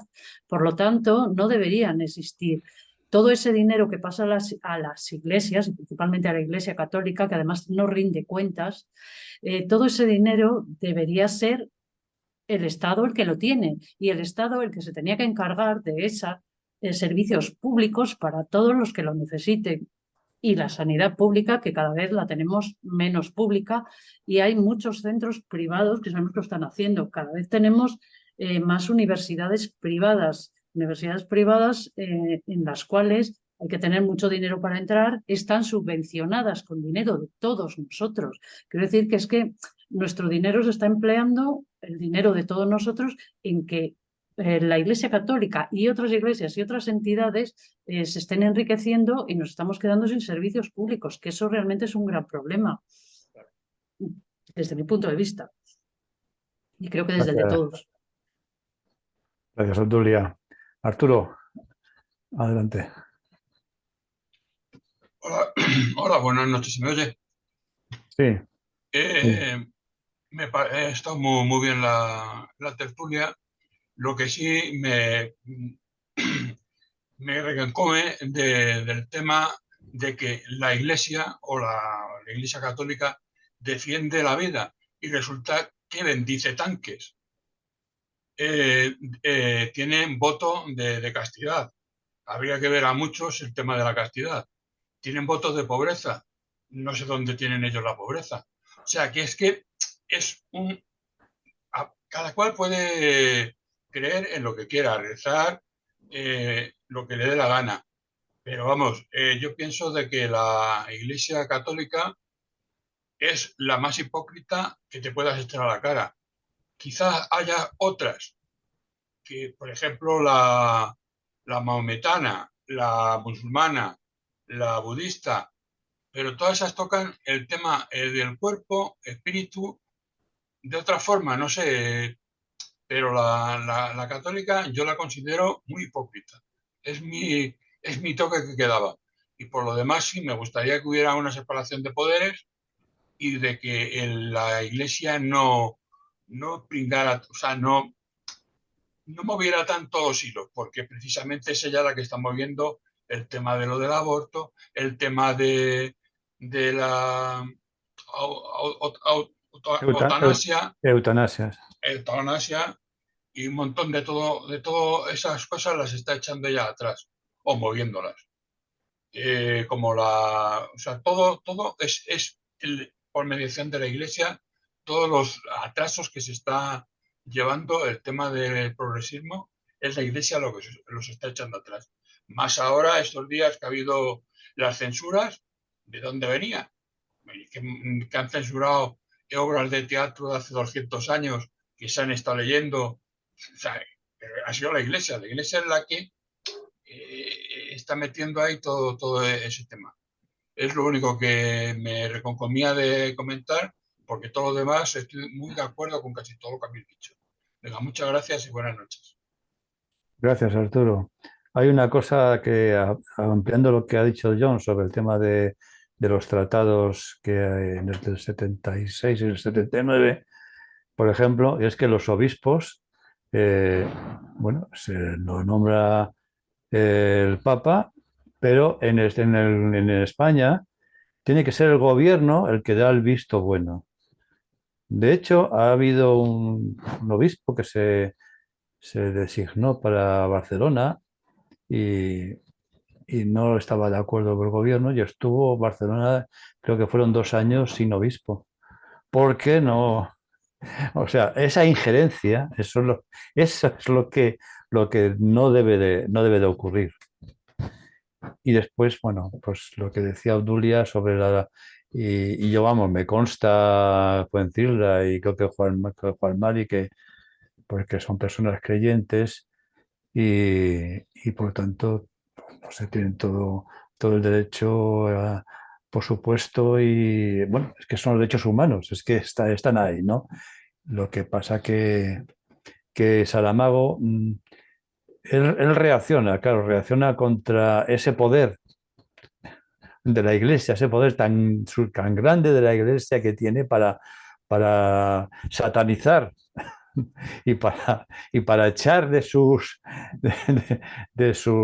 Por lo tanto, no deberían existir. Todo ese dinero que pasa a las iglesias, principalmente a la Iglesia Católica, que además no rinde cuentas, todo ese dinero debería ser el Estado el que lo tiene y el Estado el que se tenía que encargar de esos servicios públicos para todos los que lo necesiten. Y la sanidad pública, que cada vez la tenemos menos pública, y hay muchos centros privados que sabemos que lo están haciendo. Cada vez tenemos más universidades privadas en las cuales hay que tener mucho dinero para entrar, están subvencionadas con dinero de todos nosotros. Quiero decir que es que nuestro dinero se está empleando, el dinero de todos nosotros, en que la Iglesia Católica y otras iglesias y otras entidades se estén enriqueciendo y nos estamos quedando sin servicios públicos, que eso realmente es un gran problema, desde mi punto de vista. Y creo que desde el de Gracias. todos. Gracias, Obdulia. Arturo, adelante. Hola, hola, buenas noches, ¿se me oye? Sí. Ha estado muy bien la tertulia. Lo que sí me reconcome del tema de que la Iglesia o la Iglesia Católica defiende la vida y resulta que bendice tanques. Tienen voto de castidad. Habría que ver a muchos el tema de la castidad. Tienen votos de pobreza. No sé dónde tienen ellos la pobreza. O sea, que es cada cual puede creer en lo que quiera, rezar lo que le dé la gana. Pero vamos, yo pienso de que la Iglesia Católica es la más hipócrita que te puedas echar a la cara. Quizás haya otras, que por ejemplo la maometana, la musulmana, la budista, pero todas esas tocan el tema del cuerpo, espíritu, de otra forma, no sé, pero la católica yo la considero muy hipócrita. Es mi toque que quedaba. Y por lo demás sí me gustaría que hubiera una separación de poderes y de que la Iglesia no pringara, o sea, no moviera tanto los hilos, porque precisamente es ella la que está moviendo el tema de lo del aborto, el tema de la Eutanasia. Eutanasia y un montón de todo esas cosas las está echando ya atrás o moviéndolas. O sea, todo es por mediación de la Iglesia, todos los atrasos que se está llevando el tema del progresismo, es la Iglesia lo que los está echando atrás. Más ahora, estos días que ha habido las censuras, ¿de dónde venía? Que han censurado obras de teatro de hace 200 años que se han estado leyendo. O sea, ha sido la Iglesia es la que está metiendo ahí todo ese tema. Es lo único que me reconcomía de comentar, porque todo lo demás estoy muy de acuerdo con casi todo lo que habéis dicho. Venga, muchas gracias y buenas noches. Gracias, Arturo. Hay una cosa que, ampliando lo que ha dicho John sobre el tema de los tratados que hay en el 76 y el 79, por ejemplo, es que los obispos, bueno, se lo nombra el Papa, pero en España tiene que ser el gobierno el que da el visto bueno. De hecho, ha habido un obispo que se designó para Barcelona y no estaba de acuerdo con el gobierno y estuvo Barcelona, creo que fueron 2 años sin obispo. Porque no, o sea, esa injerencia, eso es lo que no debe de ocurrir. Y después, bueno, pues lo que decía Obdulia sobre y yo, vamos, me consta Fuencisla y creo que Juan Mari, porque son personas creyentes y por lo tanto, no sé, tienen todo el derecho, por supuesto, y bueno, es que son los derechos humanos, es que están ahí, ¿no? Lo que pasa que Saramago, él reacciona, claro, reacciona contra ese poder de la Iglesia, ese poder tan grande de la Iglesia que tiene para satanizar y para echar de sus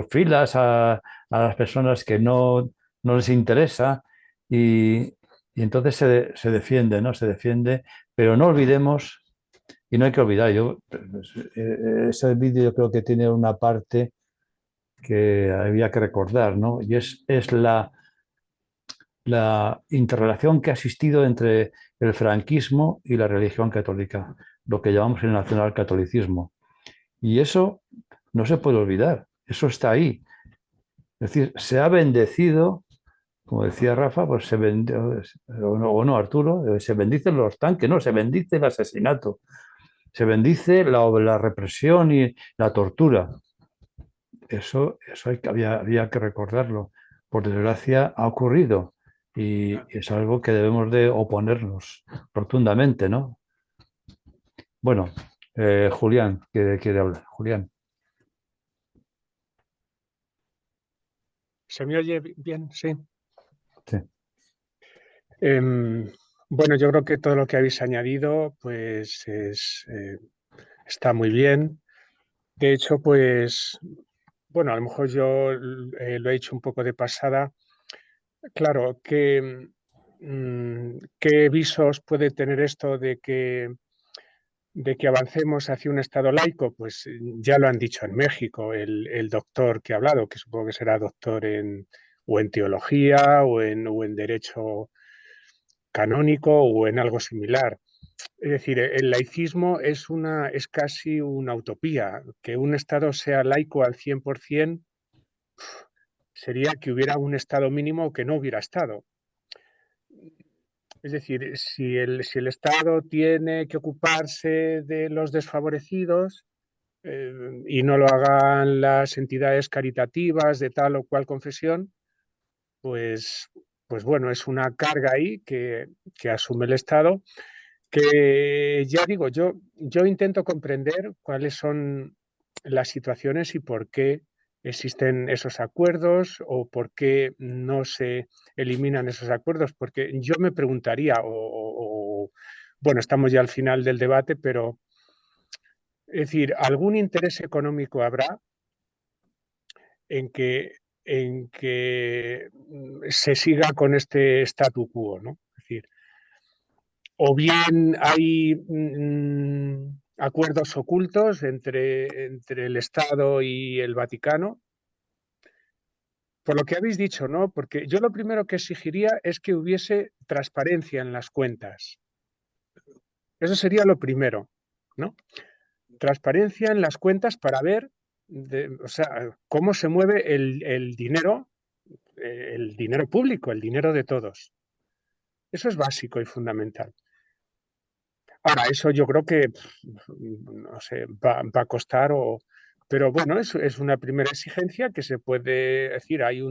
filas a las personas que no les interesa y entonces se defiende, ¿no? Se defiende, pero no olvidemos, y no hay que olvidar, ese vídeo yo creo que tiene una parte que había que recordar, ¿no? Y es la interrelación que ha existido entre el franquismo y la religión católica, lo que llamamos el nacionalcatolicismo. Y eso no se puede olvidar, eso está ahí. Es decir, se ha bendecido, como decía Rafa, pues o no Arturo, se bendicen los tanques, no, se bendice el asesinato. Se bendice la represión y la tortura. Eso había que recordarlo. Por desgracia ha ocurrido y es algo que debemos de oponernos rotundamente, ¿no? Bueno, Julián quiere hablar. Julián. ¿Se me oye bien? Sí. Sí. Bueno, yo creo que todo lo que habéis añadido, pues está muy bien. De hecho, pues, bueno, a lo mejor yo lo he hecho un poco de pasada. Claro, ¿qué visos puede tener esto de que avancemos hacia un Estado laico? Pues ya lo han dicho en México, el doctor que ha hablado, que supongo que será doctor o en teología o en derecho canónico o en algo similar. Es decir, el laicismo es casi una utopía. Que un Estado sea laico al 100% sería que hubiera un Estado mínimo o que no hubiera Estado. Es decir, si el Estado tiene que ocuparse de los desfavorecidos y no lo hagan las entidades caritativas de tal o cual confesión, pues bueno, es una carga ahí que asume el Estado, que ya digo, yo intento comprender cuáles son las situaciones y por qué existen esos acuerdos o por qué no se eliminan esos acuerdos, porque yo me preguntaría, bueno, estamos ya al final del debate, pero es decir, algún interés económico habrá en que se siga con este statu quo, ¿no? Es decir, o bien hay acuerdos ocultos entre el Estado y el Vaticano, por lo que habéis dicho, ¿no? Porque yo lo primero que exigiría es que hubiese transparencia en las cuentas. Eso sería lo primero, ¿no? Transparencia en las cuentas para ver, o sea, cómo se mueve el dinero público, el dinero de todos. Eso es básico y fundamental. Ahora, eso yo creo que, no sé, va a costar, pero bueno, es una primera exigencia que se puede decir. Hay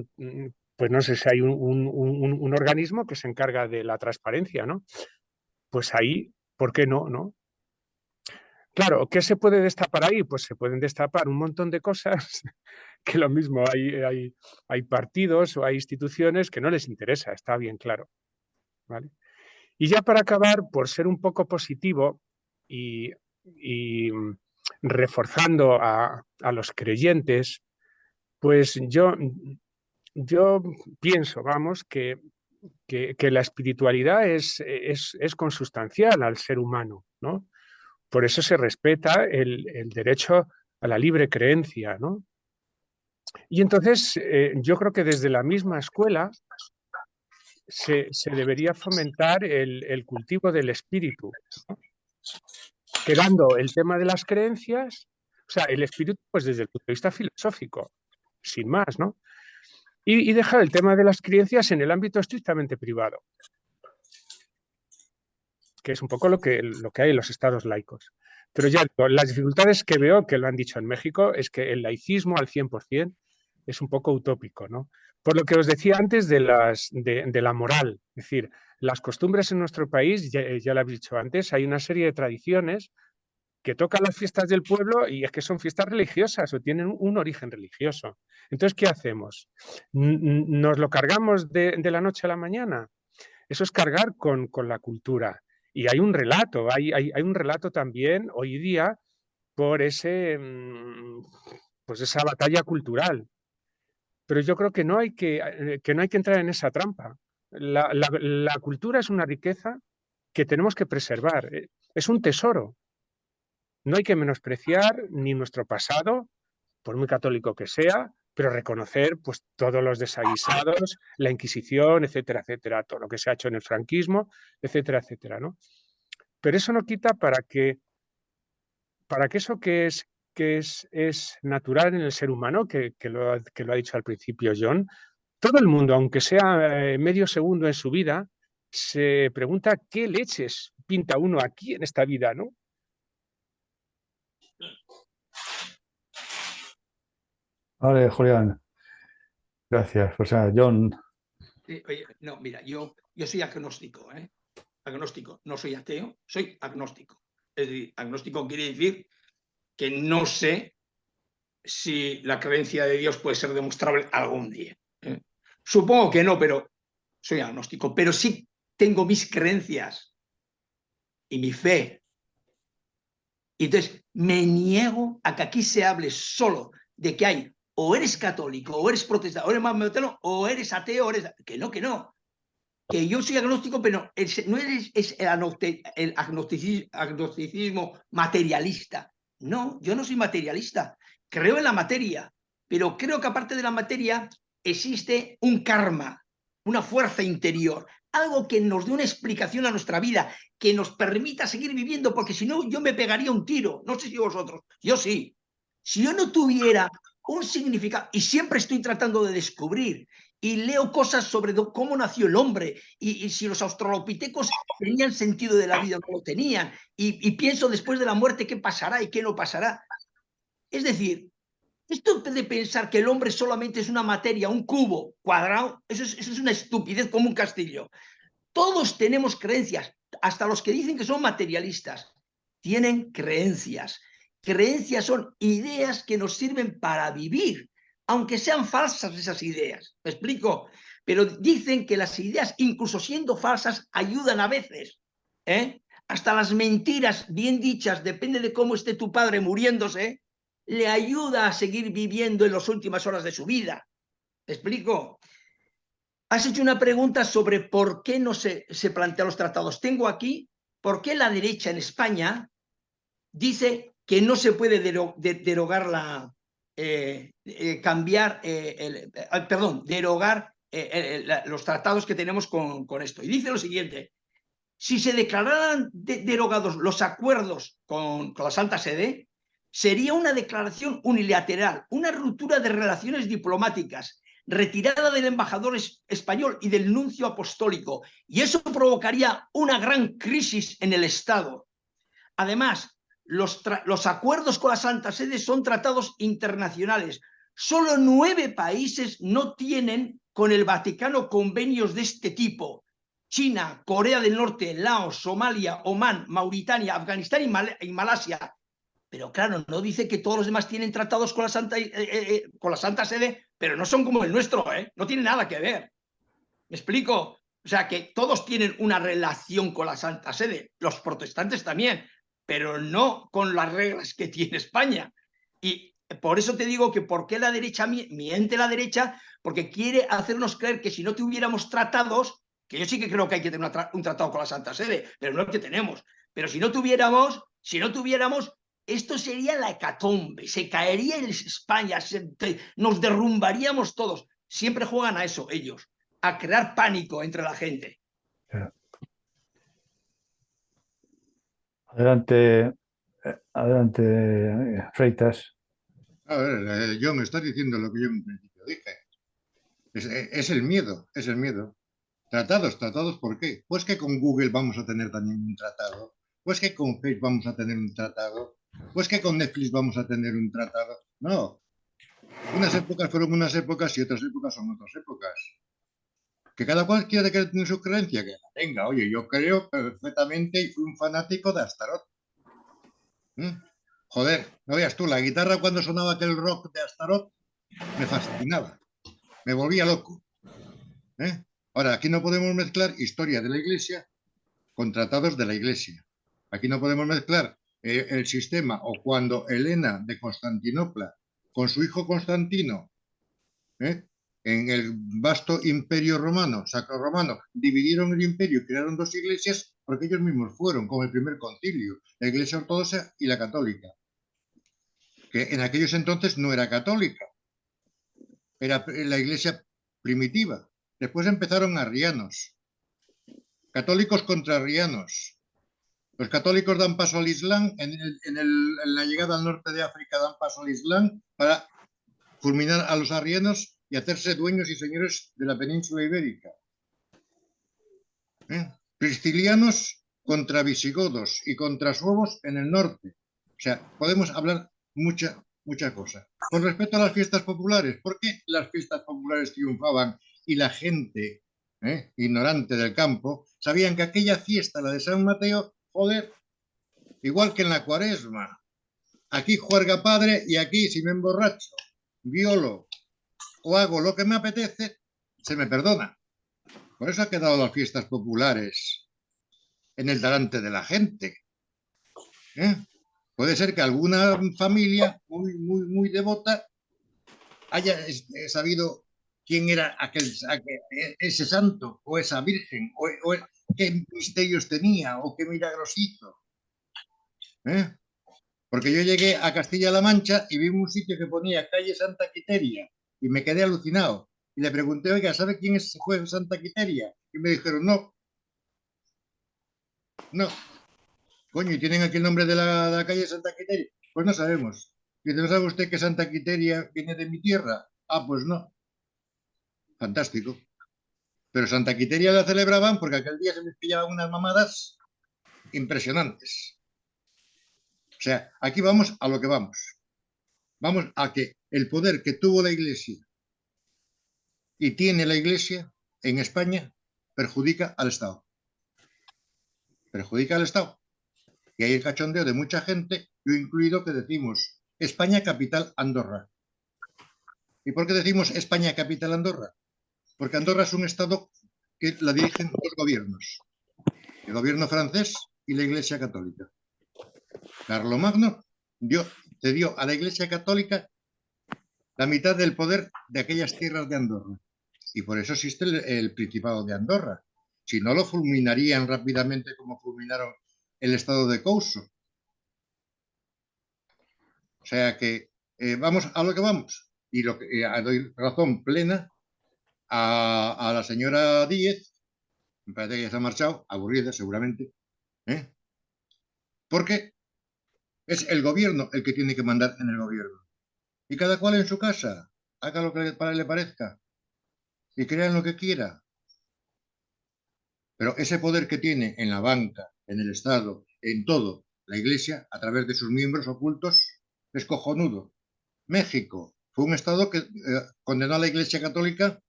pues no sé si hay un organismo que se encarga de la transparencia, ¿no? Pues ahí, ¿por qué no, no? Claro, ¿qué se puede destapar ahí? Pues se pueden destapar un montón de cosas que lo mismo hay partidos o hay instituciones que no les interesa, está bien claro, ¿vale? Y ya para acabar, por ser un poco positivo y reforzando a los creyentes, pues yo pienso, vamos, que la espiritualidad es consustancial al ser humano, ¿no? Por eso se respeta el derecho a la libre creencia, ¿no? Y entonces yo creo que desde la misma escuela se debería fomentar el cultivo del espíritu, ¿no? Quedando el tema de las creencias, o sea, el espíritu, pues desde el punto de vista filosófico, sin más, ¿no? Y dejar el tema de las creencias en el ámbito estrictamente privado, que es un poco lo que hay en los estados laicos. Pero ya digo, las dificultades que veo, que lo han dicho en México, es que el laicismo al 100% es un poco utópico, ¿no? Por lo que os decía antes de la moral, es decir, las costumbres en nuestro país, ya lo habéis dicho antes, hay una serie de tradiciones que tocan las fiestas del pueblo y es que son fiestas religiosas o tienen un origen religioso. Entonces, ¿qué hacemos? ¿Nos lo cargamos de la noche a la mañana? Eso es cargar con la cultura. Y hay un relato, hay un relato también hoy día por pues esa batalla cultural. Pero yo creo que no hay que entrar en esa trampa. La cultura es una riqueza que tenemos que preservar. Es un tesoro. No hay que menospreciar ni nuestro pasado, por muy católico que sea, pero reconocer pues todos los desaguisados, la Inquisición, etcétera, etcétera, todo lo que se ha hecho en el franquismo, etcétera, etcétera, ¿no? Pero eso no quita para que eso que es natural en el ser humano, que lo ha dicho al principio John, todo el mundo, aunque sea medio segundo en su vida, se pregunta qué leches pinta uno aquí en esta vida, ¿no? Vale, Julián, gracias. O sea, John, Oye, no, mira, yo soy agnóstico, ¿eh? Agnóstico, no soy ateo, soy agnóstico. Es decir, agnóstico quiere decir que no sé si la creencia de Dios puede ser demostrable algún día. Supongo que no, pero soy agnóstico. Pero sí tengo mis creencias y mi fe. Y entonces me niego a que aquí se hable solo de que hay o eres católico, o eres protestante, o eres maometano, o eres ateo, o eres... Que no, que no. Que yo soy agnóstico, pero no es el agnosticismo materialista. No, yo no soy materialista. Creo en la materia, pero creo que aparte de la materia existe un karma, una fuerza interior, algo que nos dé una explicación a nuestra vida, que nos permita seguir viviendo, porque si no yo me pegaría un tiro. No sé si vosotros, yo sí. Si yo no tuviera un significado, y siempre estoy tratando de descubrir, y leo cosas sobre cómo nació el hombre, y si los australopitecos tenían sentido de la vida o no lo tenían, y pienso después de la muerte qué pasará y qué no pasará. Es decir, esto de pensar que el hombre solamente es una materia, un cubo cuadrado, eso es una estupidez como un castillo. Todos tenemos creencias, hasta los que dicen que son materialistas, tienen creencias. Creencias son ideas que nos sirven para vivir, aunque sean falsas esas ideas. ¿Me explico? Pero dicen que las ideas, incluso siendo falsas, ayudan a veces. Hasta las mentiras bien dichas, depende de cómo esté tu padre muriéndose, le ayuda a seguir viviendo en las últimas horas de su vida. ¿Me explico? Has hecho una pregunta sobre por qué no se plantean los tratados. Tengo aquí por qué la derecha en España dice que no se puede derogar los tratados que tenemos con esto. Y dice lo siguiente: si se declararan derogados los acuerdos con la Santa Sede, sería una declaración unilateral, una ruptura de relaciones diplomáticas, retirada del embajador español y del nuncio apostólico, y eso provocaría una gran crisis en el Estado. Además, los acuerdos con la Santa Sede son tratados internacionales. Solo 9 países no tienen con el Vaticano convenios de este tipo: China, Corea del Norte, Laos, Somalia, Omán, Mauritania, Afganistán y Malasia. Pero claro, no dice que todos los demás tienen tratados con la Santa Sede, pero no son como el nuestro, no tiene nada que ver. ¿Me explico? O sea, que todos tienen una relación con la Santa Sede, los protestantes también, pero no con las reglas que tiene España. Y por eso te digo que por qué la derecha miente la derecha, porque quiere hacernos creer que si no tuviéramos tratados, que yo sí que creo que hay que tener un tratado con la Santa Sede, pero no es que tenemos. Pero si no tuviéramos, esto sería la hecatombe, se caería en España, nos derrumbaríamos todos. Siempre juegan a eso ellos, a crear pánico entre la gente. adelante, Freitas. A ver, John, estás diciendo lo que yo en principio dije. Es el miedo, es el miedo. Tratados, ¿por qué? Pues que con Google vamos a tener también un tratado, pues que con Facebook vamos a tener un tratado, pues que con Netflix vamos a tener un tratado. No, unas épocas fueron unas épocas y otras épocas son otras épocas. Que cada cual quiera que tenga su creencia, que la tenga. Oye, yo creo perfectamente y fui un fanático de Astaroth. Joder, no veas tú, la guitarra cuando sonaba aquel rock de Astaroth me fascinaba, me volvía loco. Ahora, aquí no podemos mezclar historia de la Iglesia con tratados de la Iglesia. Aquí no podemos mezclar el sistema o cuando Helena de Constantinopla con su hijo Constantino en el vasto imperio romano, sacro-romano, dividieron el imperio y crearon 2 iglesias porque ellos mismos fueron con el primer concilio, la Iglesia ortodoxa y la católica, que en aquellos entonces no era católica, era la Iglesia primitiva. Después empezaron arrianos, católicos contra arrianos. Los católicos dan paso al Islam, en la llegada al norte de África dan paso al Islam para fulminar a los arrianos y hacerse dueños y señores de la península ibérica. Priscilianos contra visigodos y contra suevos en el norte. O sea, podemos hablar muchas cosas. Con respecto a las fiestas populares, ¿por qué las fiestas populares triunfaban y la gente ignorante del campo sabían que aquella fiesta, la de San Mateo, joder, igual que en la Cuaresma, aquí juerga padre y aquí si me emborracho, violo o hago lo que me apetece, se me perdona. Por eso ha quedado las fiestas populares en el talante de la gente. Puede ser que alguna familia muy devota haya sabido quién era ese santo o esa virgen, o qué misterios tenía o qué milagros hizo. Porque yo llegué a Castilla-La Mancha y vi un sitio que ponía calle Santa Quiteria y me quedé alucinado. Y le pregunté, oiga, ¿sabe quién fue Santa Quiteria? Y me dijeron, no. Coño, ¿y tienen aquí el nombre de la calle Santa Quiteria? Pues no sabemos. Dice, ¿no sabe usted que Santa Quiteria viene de mi tierra? Ah, pues no. Fantástico. Pero Santa Quiteria la celebraban porque aquel día se les pillaban unas mamadas impresionantes. O sea, aquí vamos a lo que vamos. Vamos a que el poder que tuvo la Iglesia y tiene la Iglesia en España perjudica al Estado. Perjudica al Estado. Y hay el cachondeo de mucha gente, yo incluido, que decimos España capital Andorra. ¿Y por qué decimos España capital Andorra? Porque Andorra es un estado que la dirigen dos gobiernos. El gobierno francés y la Iglesia Católica. Carlomagno cedió a la Iglesia Católica la mitad del poder de aquellas tierras de Andorra. Y por eso existe el Principado de Andorra. Si no, lo fulminarían rápidamente como fulminaron el estado de Couso. O sea que vamos a lo que vamos. Y doy razón plena a la señora Díez, me parece que ya se ha marchado, aburrida seguramente, porque es el gobierno el que tiene que mandar en el gobierno. Y cada cual en su casa, haga lo que le parezca y crea lo que quiera. Pero ese poder que tiene en la banca, en el Estado, en todo, la Iglesia, a través de sus miembros ocultos, es cojonudo. México fue un Estado que condenó a la Iglesia Católica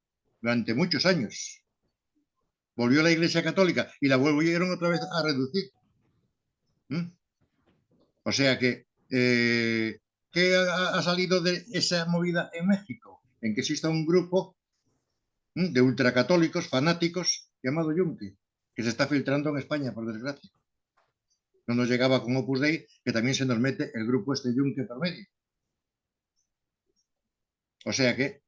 durante muchos años. Volvió la Iglesia Católica y la volvieron otra vez a reducir. O sea que, ¿qué ha salido de esa movida en México? En que exista un grupo de ultracatólicos fanáticos llamado Yunque, que se está filtrando en España, por desgracia. No nos llegaba con Opus Dei, que también se nos mete el grupo este Yunque por medio. O sea que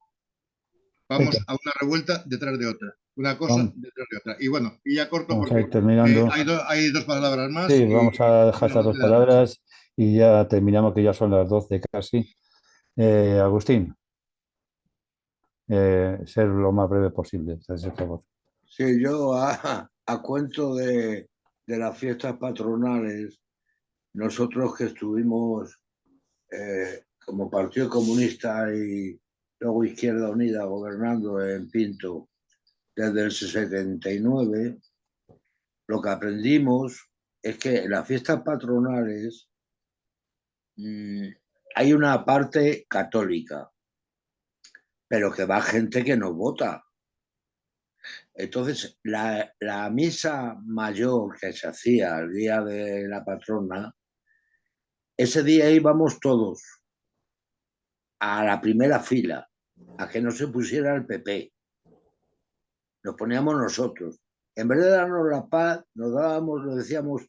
vamos a una revuelta detrás de otra, una cosa detrás de otra. Y bueno, y ya corto Vamos a porque ir terminando. hay dos palabras más. Sí, vamos a dejar estas dos palabras y ya terminamos, que ya son las 12 casi. Agustín, ser lo más breve posible, por favor. Sí, yo a cuento de las fiestas patronales, nosotros que estuvimos como Partido Comunista y luego Izquierda Unida gobernando en Pinto desde el 79, lo que aprendimos es que en las fiestas patronales hay una parte católica, pero que va gente que no vota. Entonces, la misa mayor que se hacía el día de la patrona, ese día íbamos todos a la primera fila, a que no se pusiera el PP. Nos poníamos nosotros. En vez de darnos la paz, nos decíamos,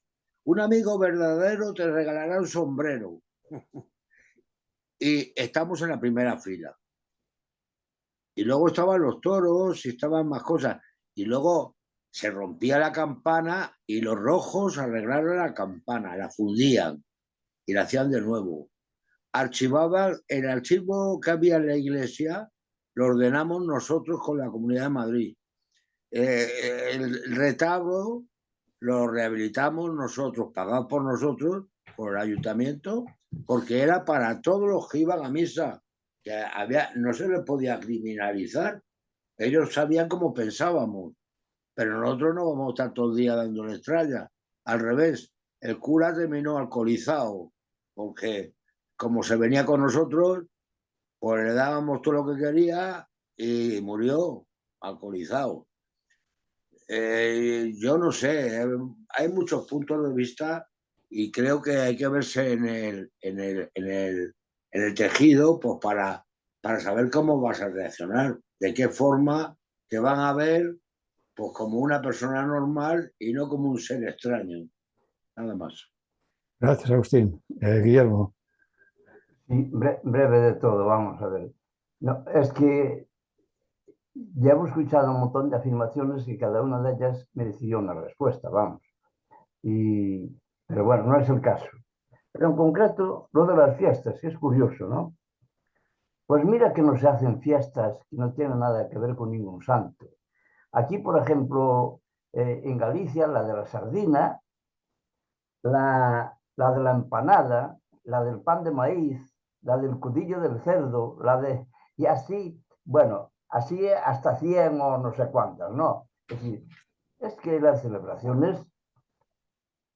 un amigo verdadero te regalará un sombrero. Y estamos en la primera fila. Y luego estaban los toros y estaban más cosas. Y luego se rompía la campana y los rojos arreglaron la campana, la fundían y la hacían de nuevo. Archivaban el archivo que había en la iglesia, lo ordenamos nosotros con la Comunidad de Madrid. El retablo lo rehabilitamos nosotros, pagado por nosotros, por el ayuntamiento, porque era para todos los que iban a misa. Que no se les podía criminalizar. Ellos sabían cómo pensábamos, pero nosotros no vamos a estar todo el día dándole tralla. Al revés, el cura terminó alcoholizado, porque como se venía con nosotros, pues le dábamos todo lo que quería y murió alcoholizado. Yo no sé, hay muchos puntos de vista y creo que hay que verse en el tejido, pues para saber cómo vas a reaccionar, de qué forma te van a ver, pues como una persona normal y no como un ser extraño, nada más. Gracias, Agustín. Guillermo. Sí, breve de todo, vamos a ver. No, es que ya hemos escuchado un montón de afirmaciones y cada una de ellas merecía una respuesta, vamos. Pero bueno, no es el caso. Pero en concreto, lo de las fiestas, que es curioso, ¿no? Pues mira que no se hacen fiestas que no tienen nada que ver con ningún santo. Aquí, por ejemplo, en Galicia, la de la sardina, la de la empanada, la del pan de maíz, la del cudillo del cerdo, y así, bueno, así hasta 100 o no sé cuántas, ¿no? Es decir, es que las celebraciones,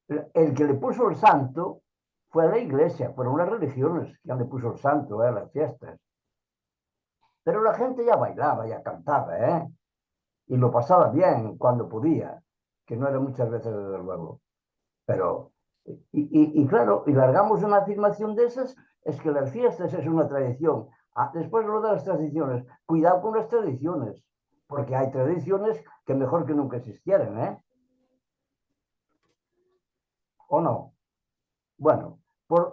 el que le puso el santo fue la iglesia, fueron las religiones quien le puso el santo a las fiestas. Pero la gente ya bailaba, ya cantaba, ¿eh? Y lo pasaba bien cuando podía, que no era muchas veces desde luego. Pero, y claro, y largamos una afirmación de esas, es que las fiestas es una tradición. Después lo de las tradiciones, cuidado con las tradiciones, porque hay tradiciones que mejor que nunca existieran, ¿eh? ¿O no? Bueno,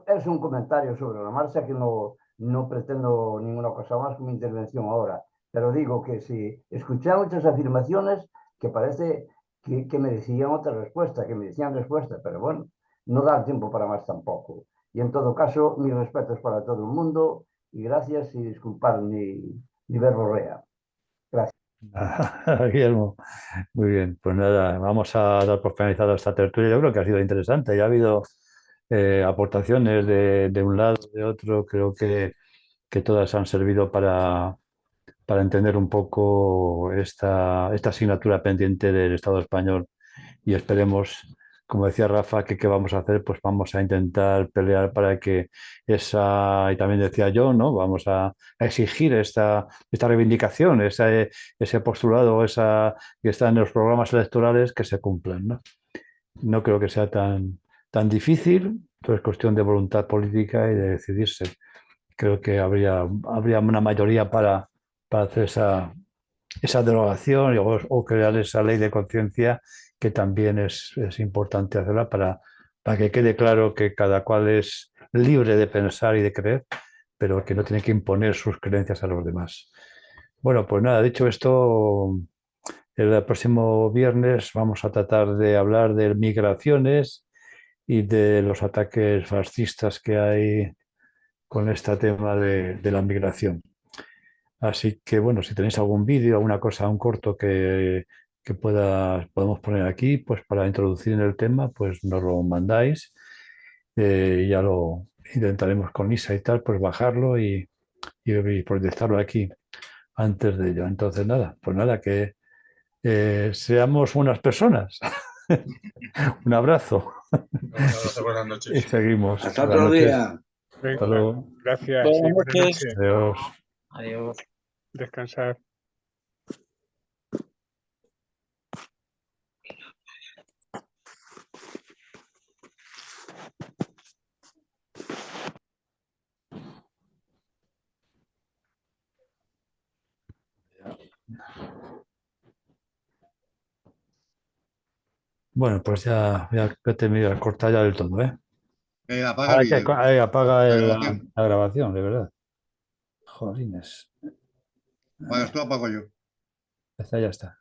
es un comentario sobre la marcha que no pretendo ninguna cosa más con mi intervención ahora, pero digo que si escuché muchas afirmaciones que parece que merecían otra respuesta, que merecían respuesta, pero bueno, no da el tiempo para más tampoco. Y en todo caso, mis respetos para todo el mundo y gracias y disculpar mi verborrea. Gracias. Guillermo, muy bien. Pues nada, vamos a dar por finalizada esta tertulia. Yo creo que ha sido interesante. Ya ha habido aportaciones de un lado, de otro. Creo que todas han servido para entender un poco esta asignatura pendiente del Estado español y esperemos, como decía Rafa, que qué vamos a hacer, pues vamos a intentar pelear para que y también decía yo, ¿no? Vamos a exigir esta reivindicación, ese postulado, que está en los programas electorales que se cumplan, ¿no? No creo que sea tan difícil, todo es cuestión de voluntad política y de decidirse. Creo que habría una mayoría para hacer esa derogación o crear esa ley de conciencia que también es importante hacerla para que quede claro que cada cual es libre de pensar y de creer, pero que no tiene que imponer sus creencias a los demás. Bueno, pues nada, dicho esto, el próximo viernes vamos a tratar de hablar de migraciones y de los ataques fascistas que hay con este tema de la migración. Así que bueno, si tenéis algún vídeo, alguna cosa, un corto que podemos poner aquí, pues para introducir en el tema, pues nos lo mandáis. Y ya lo intentaremos con Isa y tal, pues bajarlo y proyectarlo aquí antes de ello. Entonces nada, pues nada, que seamos buenas personas. Un abrazo. Buenas noches. Y seguimos. Hasta otro día. Hasta luego. Gracias. Buenas Sí, buenas noches. noches. Adiós. Adiós. Descansar. Bueno, pues ya he terminado de cortar ya del todo, ¿eh? Apaga el vídeo. Apaga La la grabación. grabación, de verdad. Jolines. Apagas tú, apago yo. Ya está.